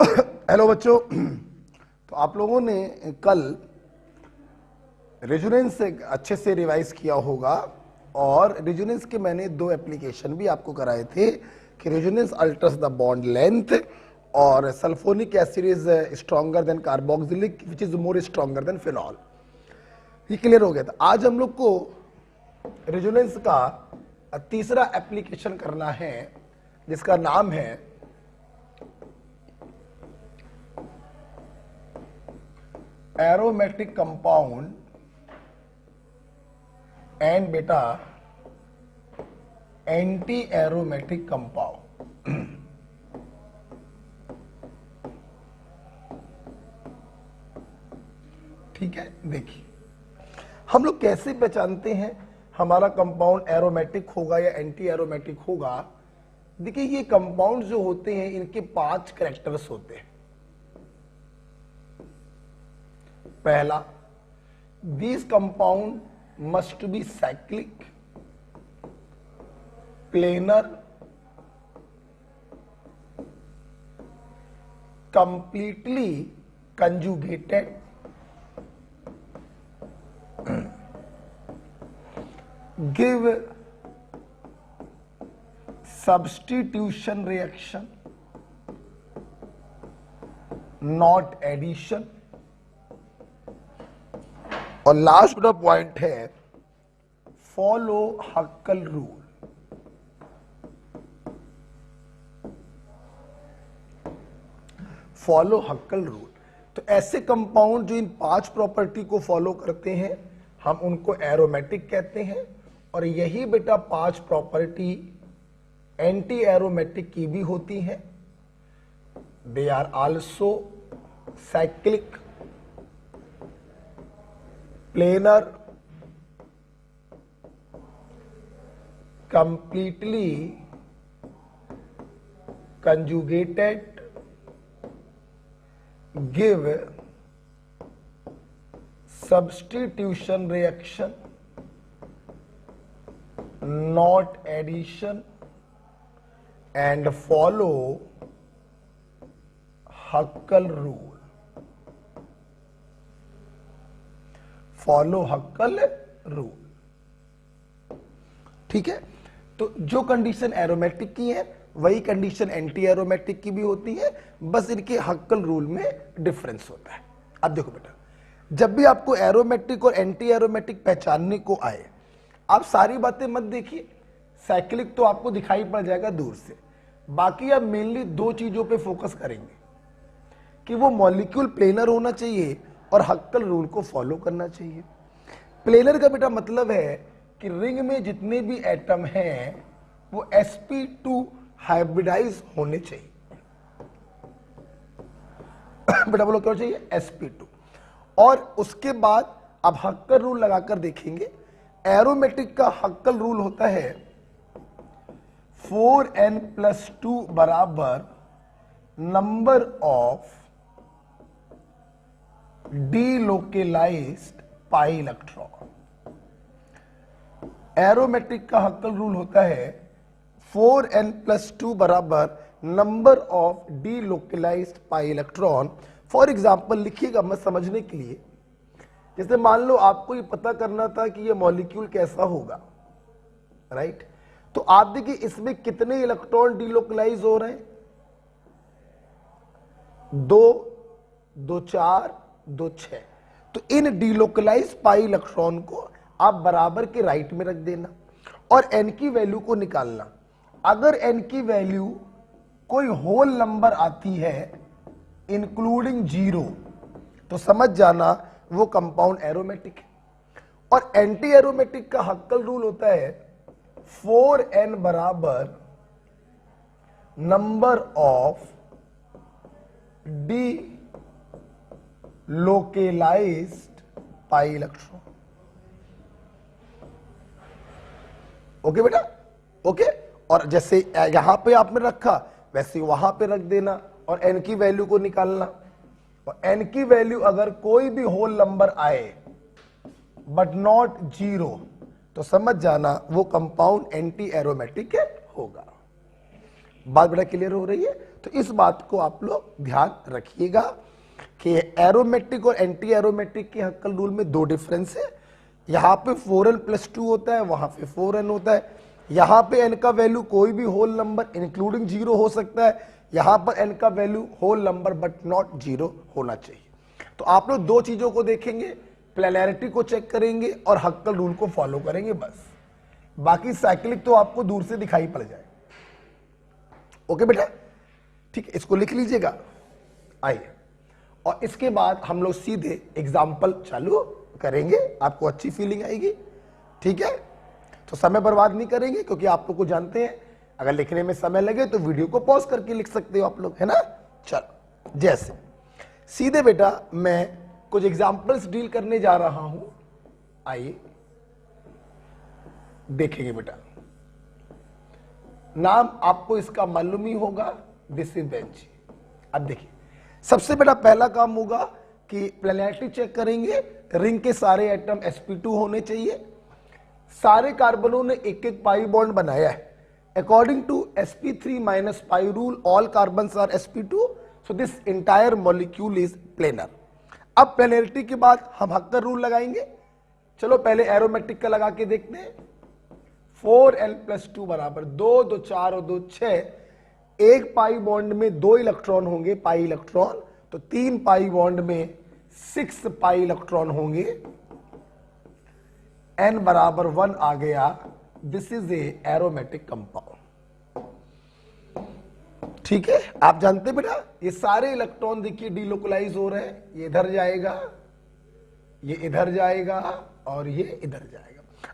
Hello बच्चों। तो आप लोगों ने कल रेजोनेंस से अच्छे से रिवाइज किया होगा और रेजोनेंस के मैंने दो एप्लीकेशन भी आपको कराए थे कि resonance alters the bond length और sulphonic acid is stronger than carboxylic which is more stronger than phenol. ये क्लियर हो गया था। आज हम लोग को रेजोनेंस का तीसरा एप्लीकेशन करना है जिसका नाम है एरोमेटिक कंपाउंड एंड बेटा एंटी एरोमेटिक कंपाउंड। ठीक है, देखिए हम लोग कैसे पहचानते हैं हमारा कंपाउंड एरोमेटिक होगा या एंटी एरोमेटिक होगा। देखिए ये कंपाउंड जो होते हैं इनके 5 कैरेक्टर्स होते हैं। पहला, this compound must be cyclic, planar, completely conjugated, give substitution reaction, not addition, और लास्ट बड़ा पॉइंट है follow Huckel rule. Follow Huckel rule. तो ऐसे कंपाउंड जो इन 5 प्रॉपर्टी को फॉलो करते हैं हम उनको एरोमेटिक कहते हैं, और यही बेटा 5 प्रॉपर्टी एंटी एरोमेटिक की भी होती हैं। They are also cyclic, planar, completely conjugated, give substitution reaction, not addition, and follow Huckel rule. Follow Huckel rule. ठीक है, तो जो कंडीशन एरोमेटिक की है वही कंडीशन एंटी एरोमेटिक की भी होती है, बस इनके हक्कल रूल में डिफरेंस होता है। अब देखो बेटा, जब भी आपको एरोमेटिक और एंटी एरोमेटिक पहचानने को आए आप सारी बातें मत देखिए। साइक्लिक तो आपको दिखाई पड़ जाएगा दूर से, बाकी आप मेनली 2 चीजों पे फोकस करेंगे कि वो मॉलिक्यूल प्लेनर होना चाहिए और हक्कल रूल को फॉलो करना चाहिए। प्लेनर का बेटा मतलब है कि रिंग में जितने भी एटम हैं वो sp2 हाइब्रिडाइज होने चाहिए। बेटा बोलो क्या चाहिए? sp2। और उसके बाद अब हक्कल रूल लगाकर देखेंगे। एरोमेटिक का हक्कल रूल होता है 4n+2 बराबर number of delocalized pi electron. Aromatic का हक्कल रूल होता है 4n+2 बराबर number of delocalized pi electron. For example लिखिएगा मत समझने के लिए, जैसे मान लो आपको ये पता करना था कि ये मॉलिक्यूल कैसा होगा, राइट? तो आप देखिए इसमें कितने इलेक्ट्रॉन डीलोकेलाइज हो रहे हैं? 2, 2, 4, 2, 6। तो इन डीलोकलाइज पाई इलेक्ट्रॉन को आप बराबर के राइट में रख देना और n की वैल्यू को निकालना। अगर n की वैल्यू कोई होल नंबर आती है इंक्लूडिंग 0 तो समझ जाना वो कंपाउंड एरोमेटिक है। और एंटी एरोमेटिक का हक्कल रूल होता है 4n बराबर number of delocalized pi electron. Okay बेटा, ओके। और जैसे यहां पे आपने रखा वैसे वहां पे रख देना और n की वैल्यू को निकालना। और n की वैल्यू अगर कोई भी होल नंबर आए बट नॉट 0 तो समझ जाना वो कंपाउंड एंटी एरोमेटिक होगा। बात बड़ा क्लियर हो रही है? तो इस बात को आप लोग ध्यान रखिएगा कि एरोमेटिक और एंटी एरोमेटिक के हक्कल रूल में दो डिफरेंस है। यहां पे 4n+2 होता है, वहां पे 4n होता है। यहां पे n का वैल्यू कोई भी होल नंबर इंक्लूडिंग 0 हो सकता है, यहां पर n का value whole number but not 0 होना चाहिए। तो आप लोग दो चीजों को देखेंगे, प्लेनैरिटी को चेक करेंगे और हक्कल रूल को फॉलो करेंगे बस। बाकी साइक्लिक तो आपको दूर से दिखाई पड़ जाए। ओके बेटा, ठीक है, इसको लिख लीजिएगा। आइए, और इसके बाद हम लोग सीधे एग्जाम्पल चालू करेंगे, आपको अच्छी फीलिंग आएगी। ठीक है, तो समय बर्बाद नहीं करेंगे क्योंकि आप लोग को जानते हैं अगर लिखने में समय लगे तो वीडियो को पॉज करके लिख सकते हो आप लोग, है ना। चलो, जैसे सीधे बेटा मैं कुछ एग्जाम्पल्स डील करने जा रहा हूं। आइए देखेंगे बेटा, नाम आपको इसका मालूम ही होगा, दिस इज बेंच। अब देखिए, सबसे बड़ा पहला काम होगा कि प्लेनैरिटी चेक करेंगे। रिंग के सारे एटम sp2 होने चाहिए। सारे कार्बनों ने एक एक पाई बॉन्ड बनाया है। According to sp3 - pi rule all carbons are sp2, so this entire molecule is planar. अब प्लेनैरिटी के बाद हम हक्कल रूल लगाएंगे। चलो पहले एरोमेटिक का लगा के देखते हैं। 4n+2 बराबर 2, 2 4 और 2 6। एक पाई बॉन्ड में 2 इलेक्ट्रॉन होंगे, पाई इलेक्ट्रॉन, तो 3 पाई बॉन्ड में 6 पाई इलेक्ट्रॉन होंगे। n बराबर 1 आ गया। This is a aromatic compound. ठीक है, आप जानते हैं बेटा ये सारे इलेक्ट्रॉन देखिए डिलोकलाइज हो रहे हैं। ये इधर जाएगा, ये इधर जाएगा और ये इधर जाएगा।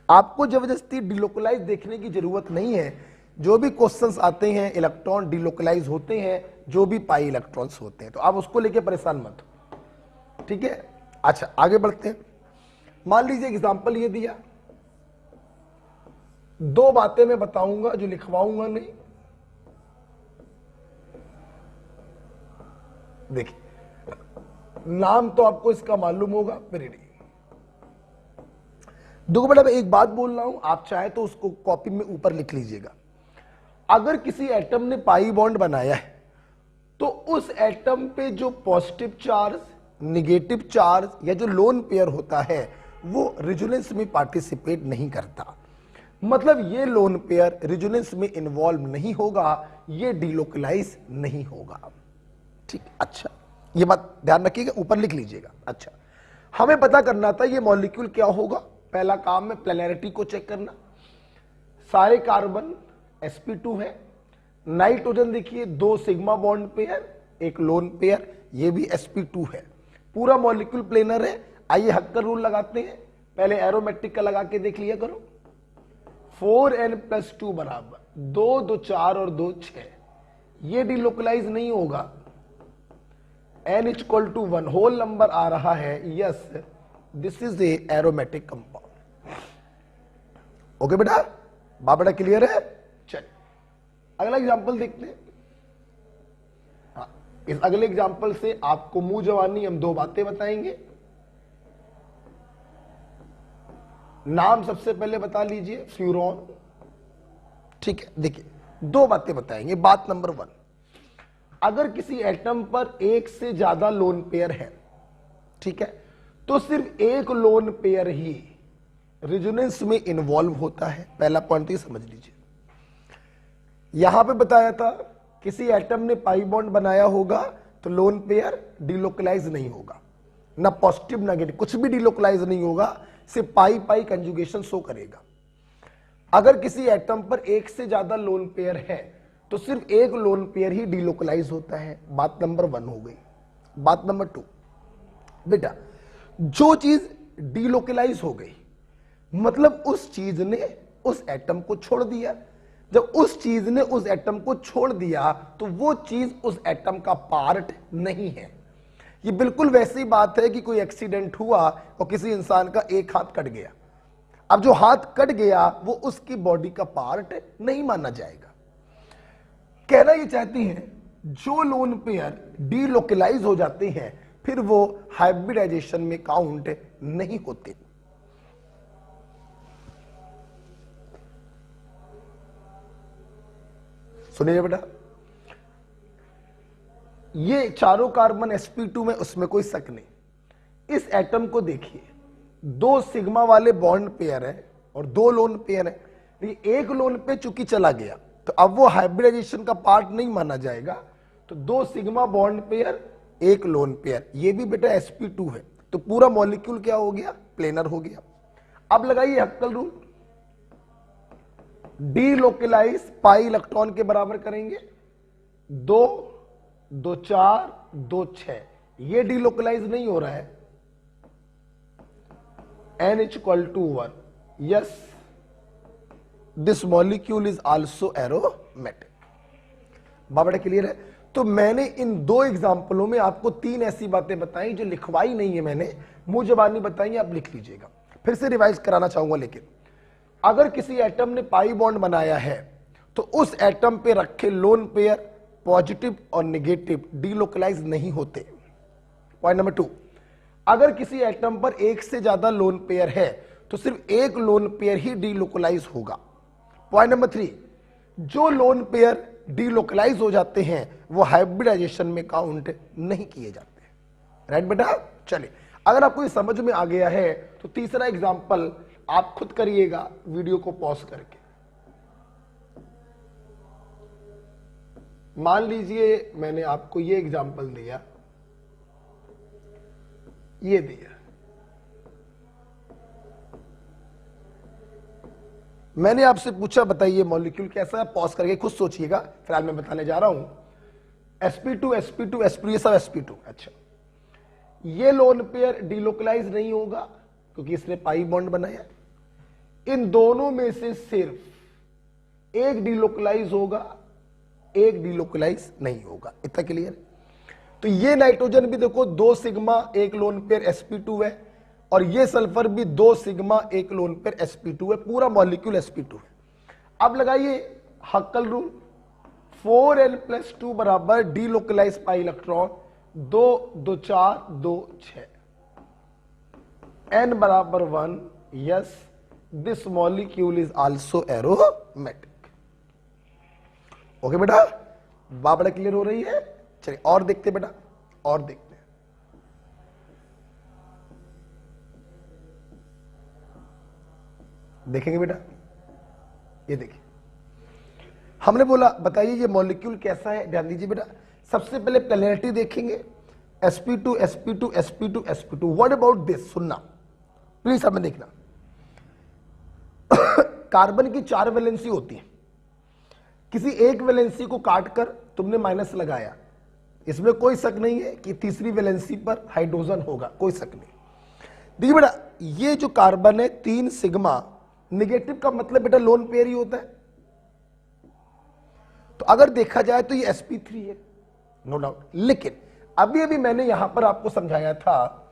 आपको जबरदस्ती डिलोकलाइज देखने की जरूरत नहीं है। जो भी क्वेश्चंस आते हैं इलेक्ट्रॉन डिलोकलाइज होते हैं, जो भी पाई इलेक्ट्रॉन्स होते हैं, तो आप उसको लेके परेशान मत हो। ठीक है, अच्छा आगे बढ़ते हैं। मान लीजिए एग्जांपल ये दिया, दो बातें मैं बताऊंगा जो लिखवाऊंगा नहीं। देखिए, नाम तो आपको इसका मालूम होगा, पेरिडी। देखो बेटा, मैं एक बात बोल रहा हूं, आप चाहे तो उसको कॉपी में ऊपर लिख लीजिएगा। अगर किसी एटम ने पाई बॉन्ड बनाया है तो उस एटम पे जो पॉजिटिव चार्ज, निगेटिव चार्ज या जो लोन पेयर होता है वो रेजोनेंस में पार्टिसिपेट नहीं करता। मतलब ये लोन पेयर रेजोनेंस में इन्वॉल्व नहीं होगा, ये डिलोकलाइज नहीं होगा। ठीक, अच्छा ये बात ध्यान रखिएगा, ऊपर लिख लीजिएगा। अच्छा, हमें पता करना था ये मॉलिक्यूल क्या होगा। पहला काम है प्लेनैरिटी को चेक करना। सारे कार्बन sp2 है। नाइट्रोजन देखिए 2 सिग्मा बॉन्ड पेयर, एक लोन पेयर, ये भी sp2 है। पूरा मॉलिक्यूल प्लेनर है। आइए हक्कल रूल लगाते हैं। पहले एरोमेटिक का लगा के देख लिया करो। 4n+2 बराबर 2, 2 4 और 2 6। ये डिलोकलाइज नहीं होगा। n = 1 होल नंबर आ रहा है। Yes, this is a aromatic compound. Okay बेटा, बेटा क्लियर है। चल अगला एग्जांपल देखते हैं। इस अगले एग्जांपल से आपको मुंह जवानी हम दो बातें बताएंगे। नाम सबसे पहले बता लीजिए, फ्यूरॉन। ठीक है, देखिए दो बातें बताएंगे। बात नंबर 1, अगर किसी एटम पर एक से ज्यादा लोन पेयर है, ठीक है, तो सिर्फ एक लोन पेयर ही रेजोनेंस में इन्वॉल्व होता है। पहला पॉइंट ये समझ लीजिए। यहां पे बताया था किसी एटम ने पाई बॉन्ड बनाया होगा तो लोन पेयर डिलोकलाइज नहीं होगा, ना पॉजिटिव ना नेगेटिव, कुछ भी डिलोकलाइज नहीं होगा, सिर्फ पाई पाई कंजुगेशन शो करेगा। अगर किसी एटम पर एक से ज्यादा लोन पेयर है तो सिर्फ एक लोन पेयर ही डिलोकलाइज होता है। बात नंबर 1 हो गई। बात नंबर 2, बेटा जो चीज डिलोकलाइज हो गई मतलब उस चीज ने उस एटम को छोड़ दिया। जब उस चीज ने उस एटम को छोड़ दिया तो वो चीज उस एटम का पार्ट नहीं है। ये बिल्कुल वैसी बात है कि कोई एक्सीडेंट हुआ और किसी इंसान का एक हाथ कट गया। अब जो हाथ कट गया वो उसकी बॉडी का पार्ट नहीं माना जाएगा। कहना ये चाहती हैं जो लोन पेयर डिलोकलाइज हो जाते हैं फिर वो हाइब्रिडाइजेशन में काउंट नहीं होते। सुनिए बेटा, ये चारों कार्बन sp2 में, उसमें कोई शक नहीं। इस एटम को देखिए, 2 सिग्मा वाले बॉन्ड पेयर है और 2 लोन पेयर है। एक लोन पे चूंकि चला गया तो अब वो हाइब्रिडाइजेशन का पार्ट नहीं माना जाएगा, तो 2 sigma bond pair, 1 lone pair, ये भी बेटा sp2 है, तो पूरा मॉलिक्यूल क्या हो गया, प्लेनर हो गया। अब लगाइए हक्कल रूल, डीलोकलाइज पाई इलेक्ट्रॉन के बराबर करेंगे, 2 2 4 2 6, ये डीलोकलाइज नहीं हो रहा है, n=1, yes this molecule is also aromatic. Baba clear है? तो मैंने इन 2 एग्जाम्पलों में आपको 3 ऐसी बातें बताई जो लिखवाई नहीं है मैंने, मुंह जबानी बताई, आप लिख लीजिएगा। फिर से रिवाइज कराना चाहूंगा, लेकिन अगर किसी एटम ने पाई बॉन्ड बनाया है तो उस एटम पे रखे लोन पेयर पॉजिटिव और नेगेटिव डीलोकलाइज नहीं होते। पॉइंट नंबर 2, अगर किसी एटम पर 1 से ज्यादा लोन पेयर है तो सिर्फ 1 लोन पेयर ही डीलोकलाइज होगा। पॉइंट नंबर 3, जो लोन पेयर डीलोकलाइज हो जाते हैं वो हाइब्रिडाइजेशन में काउंट नहीं किए जाते। राइट बेटा? चलिए, अगर आपको ये समझ में आ गया है तो तीसरा एग्जांपल आप खुद करिएगा वीडियो को पॉज करके। मान लीजिए मैंने आपको ये एग्जांपल दिया, ये दिया, मैंने आपसे पूछा बताइए मॉलिक्यूल कैसा है, पॉज करके खुद सोचिएगा, फिलहाल मैं बताने जा रहा हूं। sp2 sp2 sp2, ये सब sp2। अच्छा, ये लोन पेयर डीलोकलाइज नहीं होगा क्योंकि इसने पाई बॉन्ड बनाया। इन दोनों में से सिर्फ एक डीलोकलाइज होगा, एक डीलोकलाइज नहीं होगा। इतना क्लियर? तो ये नाइट्रोजन भी देखो 2 सिग्मा 1 लोन पेयर sp2 है, और ये सल्फर भी 2 सिग्मा 1 लोन पेयर sp2 है, पूरा मॉलिक्यूल sp2 है। अब लगाइए हक्कल रूल, 4n+2 बराबर डीलोकलाइज पाई इलेक्ट्रॉन, 2 2 4 2 6, n बराबर 1, yes this molecule is also aromatic. Okay बेटा? बात बड़ा क्लियर हो रही है? चलिए और देखते बेटा, और देखते हैं। देखेंगे बेटा, ये देखिए, हमने बोला बताइए ये मॉलिक्यूल कैसा है। ध्यान दीजिए बेटा, सबसे पहले प्लेनरिटी देखेंगे, sp2 sp2 sp2 sp2। What about this? सुनना प्लीज, हमें देखना। कार्बन की 4 वैलेंसी होती है, किसी एक वैलेंसी को काटकर तुमने माइनस लगाया, इसमें कोई शक नहीं है कि तीसरी वैलेंसी पर हाइड्रोजन होगा, कोई शक नहीं। देखिए बेटा, ये जो कार्बन है 3 सिग्मा, नेगेटिव का मतलब बेटा लोन पेयर ही होता है, तो अगर देखा जाए तो ये sp3 है, नो डाउट। लेकिन अभी अभी मैंने यहां पर आपको समझाया था,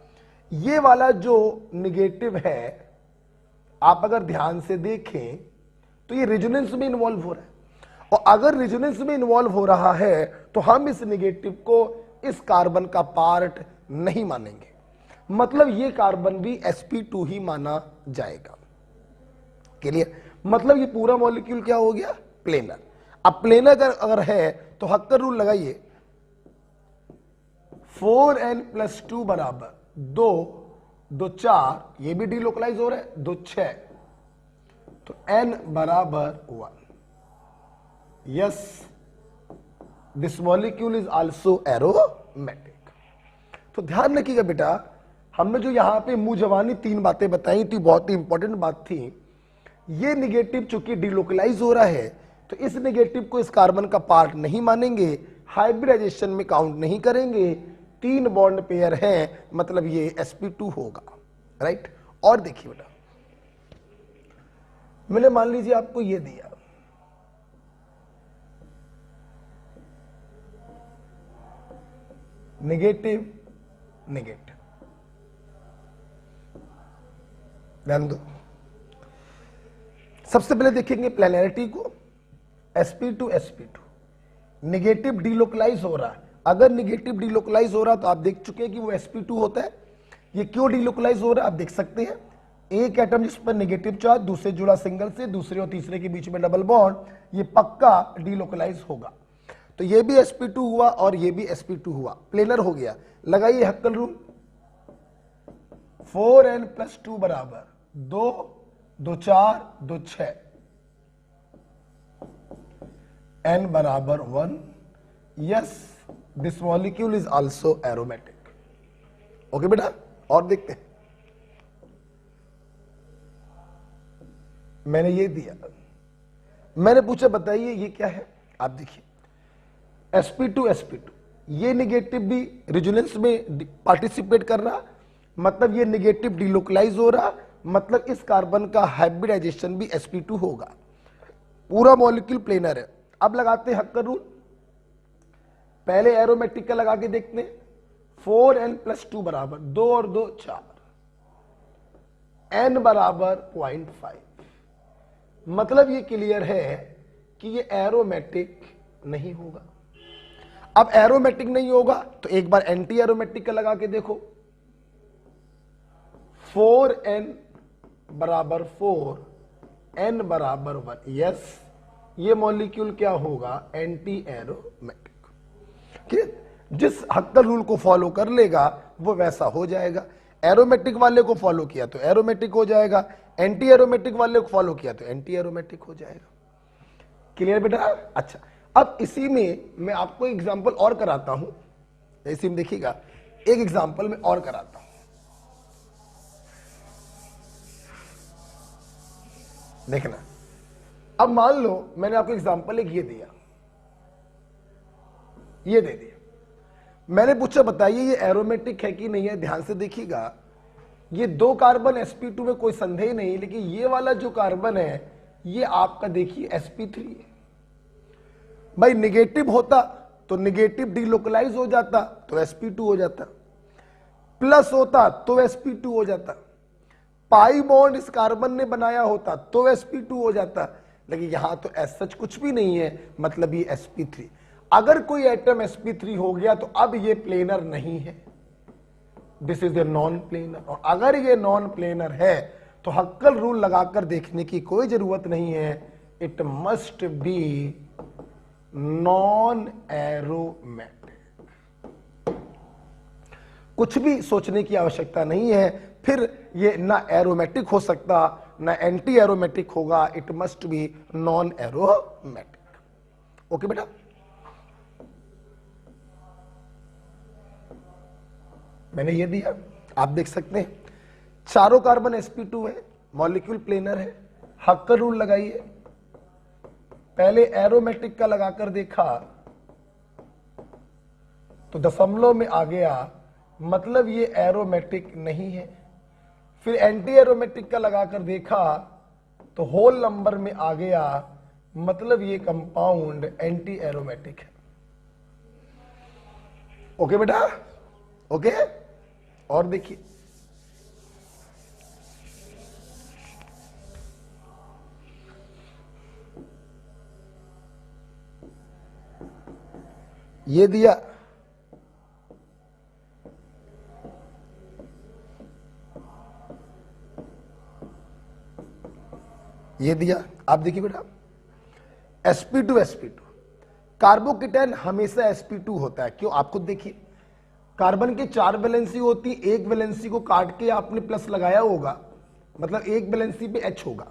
ये वाला जो नेगेटिव है, आप अगर ध्यान से देखें तो ये रेजोनेंस में इन्वॉल्व हो रहा है, और अगर रेजोनेंस में इन्वॉल्व हो रहा है तो हम इस नेगेटिव को इस कार्बन का पार्ट नहीं मानेंगे, मतलब ये कार्बन भी sp2 ही माना जाएगा। क्लियर? मतलब ये पूरा मॉलिक्यूल क्या हो गया, प्लेनर। अब प्लेनर अगर है तो हक्कर रूल लगाइए, 4n+2 बराबर 2 2 4, ये भी डीलोकलाइज हो रहा है, 2 6, तो n बराबर 1, yes this molecule is also aromatic. तो ध्यान रखिएगा बेटा, हमने जो यहां पे मुंह जवानी 3 बातें बताई थी, बहुत ही इंपॉर्टेंट बात थी। ये नेगेटिव चूंकि डीलोकलाइज हो रहा है तो इस नेगेटिव को इस कार्बन का पार्ट नहीं मानेंगे, हाइब्रिडाइजेशन में काउंट नहीं करेंगे, 3 बॉन्ड पेयर है, मतलब ये sp2 होगा। राइट? और देखिए बेटा, मैंने मान लीजिए आपको ये दिया, नेगेटिव नेगेटिव, ध्यान दो। सबसे पहले देखेंगे प्लेनरिटी को, sp2 sp2, नेगेटिव डीलोकलाइज हो रहा है। अगर नेगेटिव डीलोकलाइज हो रहा तो आप देख चुके हैं कि वो sp2 होता है। ये क्यों डीलोकलाइज हो रहा है आप देख सकते हैं, एक एटम जिस पर नेगेटिव चार्ज, दूसरे जुड़ा सिंगल से, दूसरे और तीसरे के बीच में डबल बॉन्ड, ये पक्का डीलोकलाइज होगा। तो ये भी sp2 हुआ और ये भी sp2 हुआ, प्लेनर हो गया। लगाइए हक्कल रूल, 4n + 2 बराबर 2, 2 4, 2 6, n बराबर 1। Yes, this molecule is also aromatic. Okay बेटा, और देखते हैं। मैंने ये दिया, मैंने पूछा बताइए ये क्या है। आप देखिए sp2 sp2, ये निगेटिव भी रेजोनेंस में पार्टिसिपेट कर रहा, मतलब ये निगेटिव डिलोकलाइज हो रहा, मतलब इस कार्बन का हाइब्रिडाइजेशन भी sp2 होगा। पूरा मॉलिक्यूल प्लेनर है। अब लगाते हैं हक्कर रूल, पहले एरोमेटिक का लगा के देखते हैं। 4n + 2 बराबर 2 और 2 4, n बराबर 0.5, मतलब ये क्लियर है कि ये एरोमेटिक नहीं होगा। अब एरोमेटिक नहीं होगा तो एक बार एंटी एरोमेटिक का लगा के देखो। 4n बराबर 4, n बराबर 1। यस, ये मॉलिक्यूल क्या होगा, एंटी एरोमेटिक। ठीक, जिस हक्कल रूल को फॉलो कर लेगा वो वैसा हो जाएगा। एरोमेटिक वाले को फॉलो किया तो एरोमेटिक हो जाएगा, एंटी एरोमेटिक वाले को फॉलो किया तो एंटी एरोमेटिक हो जाएगा। क्लियर बेटा? अच्छा, अब इसी में मैं आपको एग्जांपल और कराता हूं, इसी में देखिएगा, एक एग्जांपल में और कराता हूं। देखना, अब मान लो मैंने आपको एग्जांपल एक ये दिया, ये दे दिया, मैंने पूछा बताइए ये एरोमेटिक है कि नहीं है। ध्यान से देखिएगा, ये 2 कार्बन sp2 में कोई संदेह नहीं, लेकिन ये वाला जो कार्बन है ये आपका देखिए sp3 है। भाई निगेटिव होता तो निगेटिव डिलोकलाइज हो जाता तो sp2 हो जाता, प्लस होता तो sp2 हो जाता, पाई बॉन्ड इस कार्बन ने बनाया होता तो sp2 हो जाता, लेकिन यहां तो एस सच कुछ भी नहीं है, मतलब ये sp3। अगर कोई एटम sp3 हो गया तो अब ये प्लेनर नहीं है, this is a non planar. और अगर ये नॉन प्लेनर है तो हक्कल रूल लगाकर देखने की कोई जरूरत नहीं है, it must be non aromatic. कुछ भी सोचने की आवश्यकता नहीं है, फिर ये ना एरोमेटिक हो सकता ना एंटी एरोमेटिक होगा, it must be non aromatic. Okay बेटा, मैंने ये दिया, आप देख सकते हैं चारों कार्बन sp2 है, मॉलिक्यूल प्लेनर है। हक्कर रूल लगाइए, पहले एरोमेटिक का लगाकर देखा तो दशमलव में आ गया, मतलब ये एरोमेटिक नहीं है। फिर एंटी एरोमेटिक का लगाकर देखा तो होल नंबर में आ गया, मतलब ये कंपाउंड एंटी एरोमेटिक है। ओके बेटा, ओके। और देखिए ये दिया, ये दिया, आप देखिए बेटा sp2 sp2, कार्बोकेटायन हमेशा sp2 होता है। क्यों? आप खुद देखिए, कार्बन के 4 वैलेंसी होती, एक वैलेंसी को काट के आपने प्लस लगाया होगा, मतलब एक वैलेंसी पे H होगा,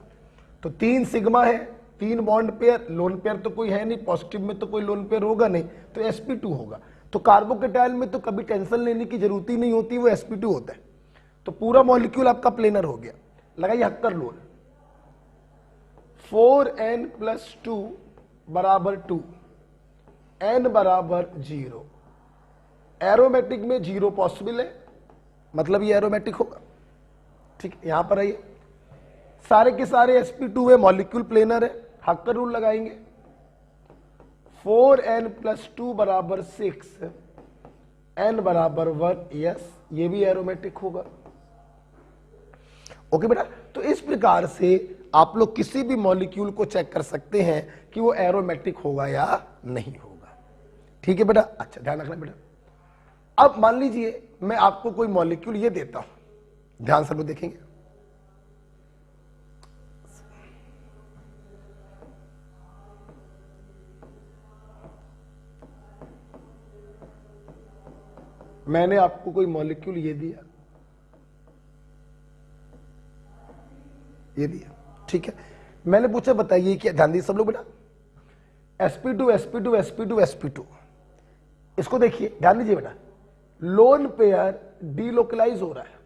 तो 3 सिग्मा है, 3 बॉन्ड पेयर, लोन पेयर तो कोई है नहीं, पॉजिटिव में तो कोई लोन पेयर होगा नहीं, तो sp2 होगा। तो कार्बोकेटायन में तो कभी टेंशन लेने की जरूरत ही नहीं होती, वो sp2 होता है। तो पूरा मॉलिक्यूल आपका प्लेनर हो गया। लगाइए हक्कर रूल, 4n + 2 बराबर 2, n बराबर 0। एरोमेटिक में 0 पॉसिबल है, मतलब ये एरोमेटिक होगा। ठीक, यहां पर आइए, सारे के सारे sp2 है, मॉलिक्यूल प्लेनर है। हक्कर रूल लगाएंगे, 4n + 2 बराबर 6, n बराबर 1। यस, ये भी एरोमेटिक होगा। ओके बेटा, तो इस प्रकार से आप लोग किसी भी मॉलिक्यूल को चेक कर सकते हैं कि वो एरोमेटिक होगा या नहीं होगा। ठीक है बेटा, अच्छा ध्यान रखना बेटा। अब मान लीजिए मैं आपको कोई मॉलिक्यूल ये देता हूं, ध्यान से लोग देखेंगे, मैंने आपको कोई मॉलिक्यूल ये दिया, ये दिया, ठीक है। मैंने पूछा बताइए क्या, ध्यान दीजिए सब लोग बेटा, sp2 sp2 sp2 sp2, इसको देखिए, ध्यान दीजिए बेटा, लोन पेयर डीलोकलाइज हो रहा है।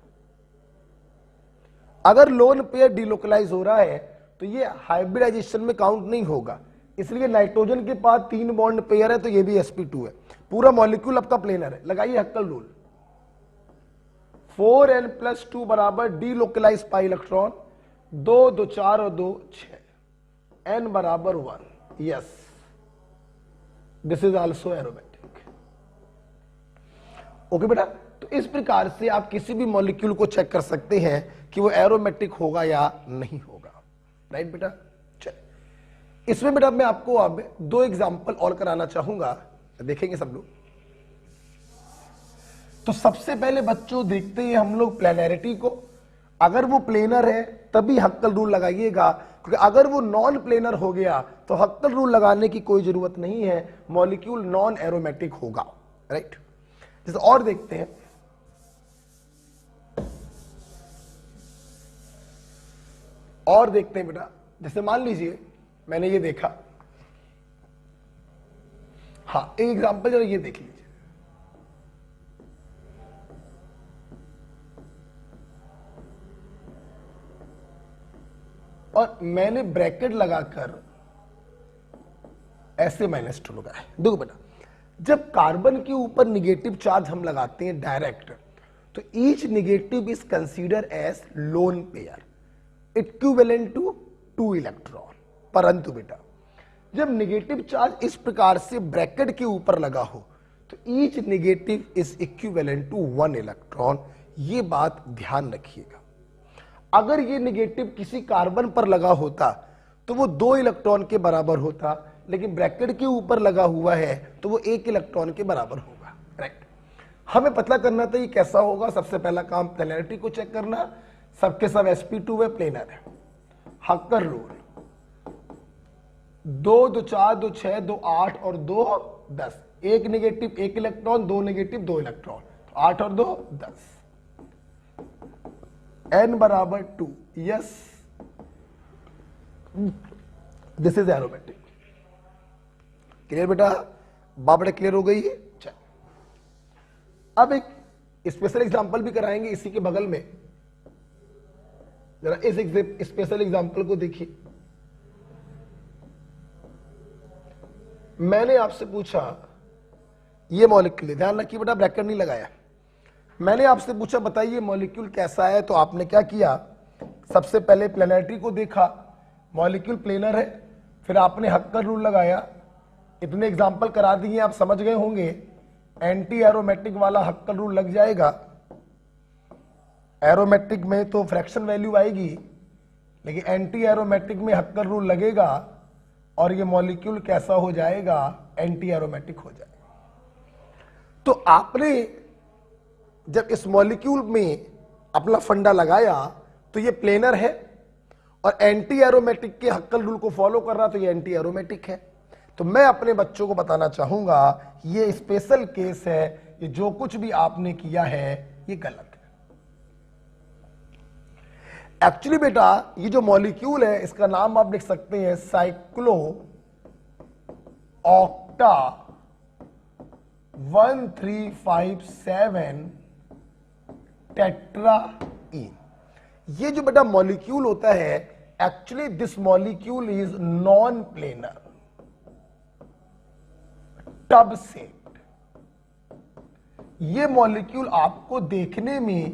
अगर लोन पेयर डीलोकलाइज हो रहा है तो ये हाइब्रिडाइजेशन में काउंट नहीं होगा, इसलिए नाइट्रोजन के पास 3 बॉन्ड पेयर है तो ये भी sp2 है, पूरा मॉलिक्यूल आपका प्लेनर है। लगाइए हक्कल रूल, 4n+2 बराबर डीलोकलाइज पाई इलेक्ट्रॉन, 2 2 4 और 2 6, n बराबर 1, yes this is also aromatic. Okay बेटा, तो इस प्रकार से आप किसी भी मॉलिक्यूल को चेक कर सकते हैं कि वो एरोमेटिक होगा या नहीं होगा, राइट बेटा। चलिए इसमें बेटा मैं आपको अब 2 एग्जांपल और कराना चाहूंगा, देखेंगे सब लोग। तो सबसे पहले बच्चों देखते हैं हम लोग प्लेनैरिटी को, अगर वो प्लेनर है तभी हक्कल रूल लगाइएगा, क्योंकि अगर वो नॉन प्लेनर हो गया तो हक्कल रूल लगाने की कोई जरूरत नहीं है, मॉलिक्यूल नॉन एरोमेटिक होगा, राइट। जैसे और देखते हैं, और देखते हैं बेटा, जैसे मान लीजिए मैंने ये देखा, हाँ एक एग्जांपल जरा ये देख लीजिए, और मैंने ब्रैकेट लगाकर ऐसे -2 लगाया। देखो बेटा, जब कार्बन के ऊपर निगेटिव चार्ज हम लगाते हैं डायरेक्ट, तो each negative is consider as lone pair equivalent to 2 electron. परंतु बेटा जब निगेटिव चार्ज इस प्रकार से ब्रैकेट के ऊपर लगा हो तो each negative is equivalent to 1 electron. ये बात ध्यान रखिएगा। अगर ये निगेटिव किसी कार्बन पर लगा होता तो वो 2 इलेक्ट्रॉन के बराबर होता, लेकिन ब्रैकेट के ऊपर लगा हुआ है तो वो 1 इलेक्ट्रॉन के बराबर होगा, राइट। हमें पता करना था ये कैसा होगा। सबसे पहला काम प्लेनैरिटी को चेक करना, सबके सब sp2 है, प्लेनर है। हक्कर रूल, 2 2 4 2 6 2 8 और 2 10, 1 निगेटिव 1 इलेक्ट्रॉन, 2 निगेटिव 2 इलेक्ट्रॉन, 8 और 2 10, n बराबर 2, yes this is aromatic. Clear बेटा, बाबड़ा क्लियर हो गई है। चल अब एक स्पेशल एग्जांपल भी कराएंगे इसी के बगल में, जरा इस स्पेशल एग्जांपल को देखिए। मैंने आपसे पूछा ये मॉलिक्यूल, ध्यान रखिए बेटा ब्रैकेट नहीं लगाया, मैंने आपसे पूछा बताइए मॉलिक्यूल कैसा है, तो आपने क्या किया, सबसे पहले प्लेनैरिटी को देखा, मॉलिक्यूल प्लेनर है, फिर आपने हक्कर रूल लगाया। इतने एग्जांपल करा दिए, आप समझ गए होंगे एंटी एरोमेटिक वाला हक्कर रूल लग जाएगा। एरोमेटिक में तो फ्रैक्शन वैल्यू आएगी, लेकिन एंटी एरोमेटिक में हक्कर रूल लगेगा और ये मॉलिक्यूल कैसा हो जाएगा, एंटी एरोमेटिक हो जाएगा। तो आपने जब इस मॉलिक्यूल में अपना फंडा लगाया तो ये प्लेनर है और एंटी एरोमेटिक के हक्कल रूल को फॉलो कर रहा, तो ये एंटी एरोमेटिक है। तो मैं अपने बच्चों को बताना चाहूंगा ये स्पेशल केस है, ये जो कुछ भी आपने किया है ये गलत है। एक्चुअली बेटा ये जो मॉलिक्यूल है इसका नाम आप लिख सकते हैं साइक्लो ऑक्टा 1357 टेट्राईन। ये जो बेटा मॉलिक्यूल होता है, actually this molecule is non planar, tub shaped. ये मॉलिक्यूल आपको देखने में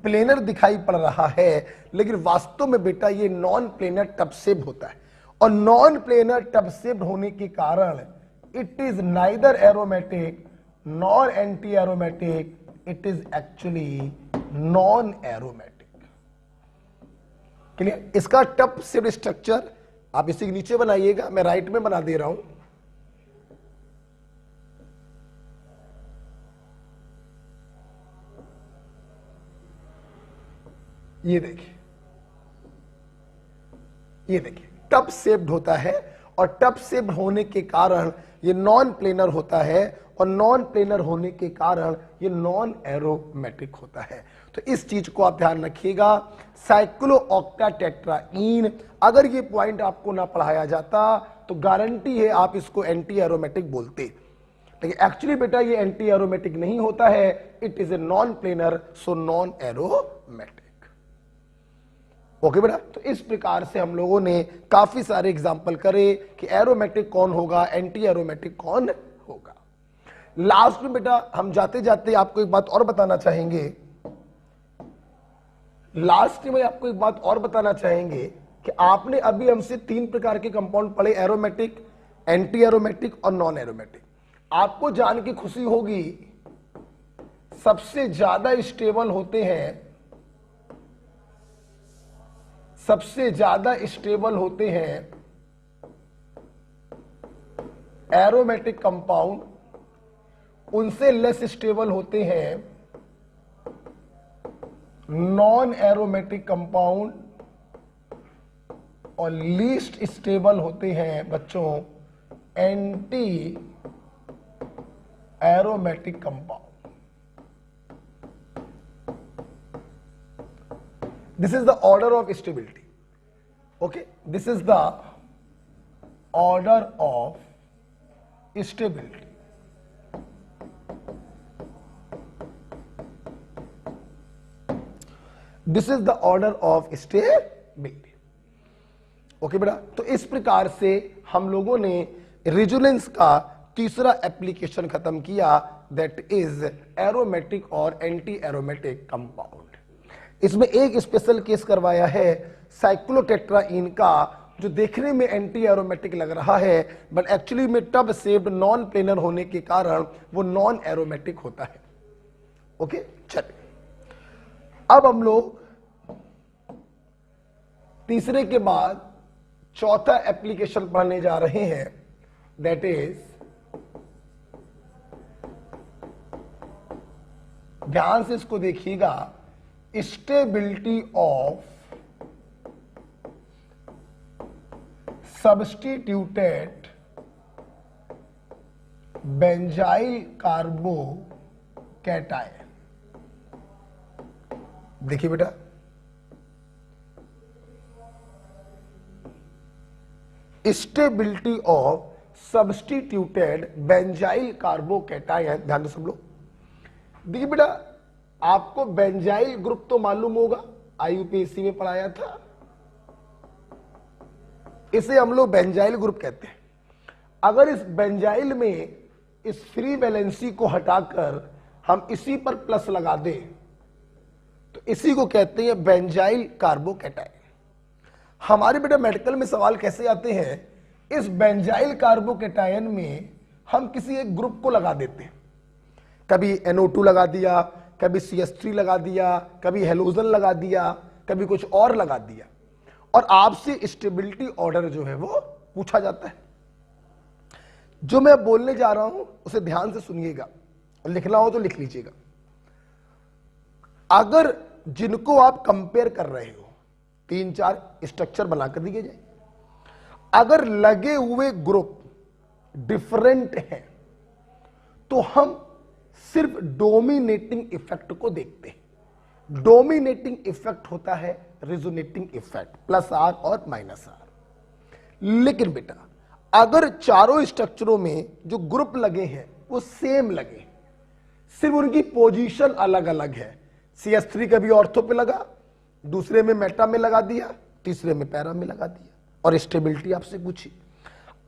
प्लेनर दिखाई पड़ रहा है, लेकिन वास्तव में बेटा ये नॉन प्लेनर टब शेप्ड होता है। और नॉन प्लेनर टब शेप्ड होने के कारण it is neither aromatic nor anti aromatic, it is actually non aromatic. Clear? इसका टब शेप्ड स्ट्रक्चर आप इसी के नीचे बनाइएगा, मैं राइट में बना दे रहा हूं। ये देखिए, ये देखिए टब शेप्ड होता है और टब शेप्ड होने के कारण ये नॉन प्लेनर होता है और नॉन प्लेनर होने के कारण ये नॉन एरोमेटिक होता है। तो इस चीज को आप ध्यान रखिएगा। साइक्लोऑक्टाटेट्राईन, अगर ये पॉइंट आपको ना पढ़ाया जाता तो गारंटी है आप इसको एंटी एरोमेटिक बोलते, लेकिन एक्चुअली बेटा ये एंटी एरोमेटिक नहीं होता है, it is a non planar, so non aromatic. Okay बेटा, तो इस प्रकार से हम लोगों ने काफी सारे एग्जाम्पल करे कि एरोमेटिक कौन होगा, एंटी एरोमेटिक कौन होगा। लास्ट में बेटा हम जाते जाते आपको एक बात और बताना चाहेंगे, लास्ट में आपको एक बात और बताना चाहेंगे कि आपने अभी हमसे 3 प्रकार के कंपाउंड पढ़े, एरोमेटिक, एंटी एरोमेटिक और नॉन एरोमेटिक। आपको जान के खुशी होगी सबसे ज्यादा स्टेबल होते हैं, सबसे ज्यादा स्टेबल होते हैं एरोमेटिक कंपाउंड, उनसे लेस स्टेबल होते हैं नॉन एरोमेटिक कंपाउंड, और लीस्ट स्टेबल होते हैं बच्चों anti aromatic compound. This is the order of stability. Okay, this is the order of stability. This is the order of stability. Okay बेटा, तो इस प्रकार से हम लोगों ने रेजोनेंस का तीसरा एप्लीकेशन खत्म किया, दैट इज एरोमेटिक और एंटी एरोमेटिक कंपाउंड। इसमें एक स्पेशल केस करवाया है साइक्लोटेट्राईन का, जो देखने में एंटी एरोमेटिक लग रहा है बट एक्चुअली में टब शेप्ड नॉन प्लेनर होने के कारण वो नॉन एरोमेटिक होता है। ओके, चलिए अब हम लोग तीसरे के बाद चौथा एप्लीकेशन पढ़ने जा रहे हैं, दैट इज, ध्यान से इसको देखिएगा, stability of substituted benzyl carbocation. देखिए बेटा, stability of substituted benzyl carbocation, ध्यान दो सब लोग। देखिए बेटा, आपको बेंजाइल ग्रुप तो मालूम होगा, आईयूपीएससी में पढ़ाया था, इसे हम लोग बेंजाइल ग्रुप कहते हैं। अगर इस बेंजाइल में इस फ्री वैलेंसी को हटाकर हम इसी पर प्लस लगा दें तो इसी को कहते हैं बेंजाइल कार्बोकैटायन। हमारे बेटा मेडिकल में सवाल कैसे आते हैं, इस बेंजाइल कार्बोकैटायन में हम किसी एक ग्रुप को लगा देते हैं, कभी NO2 लगा दिया, कभी CH3 लगा दिया, कभी हेलोजन लगा दिया, कभी कुछ और लगा दिया, और आपसे स्टेबिलिटी ऑर्डर जो है वो पूछा जाता है। जो मैं बोलने जा रहा हूं उसे ध्यान से सुनिएगा, और लिखना हो तो लिख लीजिएगा। अगर जिनको आप कंपेयर कर रहे हो, 3-4 स्ट्रक्चर बनाकर दिए जाए, अगर लगे हुए ग्रुप डिफरेंट हैं तो हम सिर्फ डोमिनेटिंग इफेक्ट को देखते हैं। डोमिनेटिंग इफेक्ट होता है रिजोनेटिंग इफेक्ट, +R और -R। लेकिन बेटा अगर चारों स्ट्रक्चरों में जो ग्रुप लगे हैं वो सेम लगे, सिर्फ उनकी पोजीशन अलग अलग है, CH3 कभी ऑर्थो पे लगा, दूसरे में मेटा में लगा दिया, तीसरे में पैरा में लगा दिया, और स्टेबिलिटी आपसे पूछी।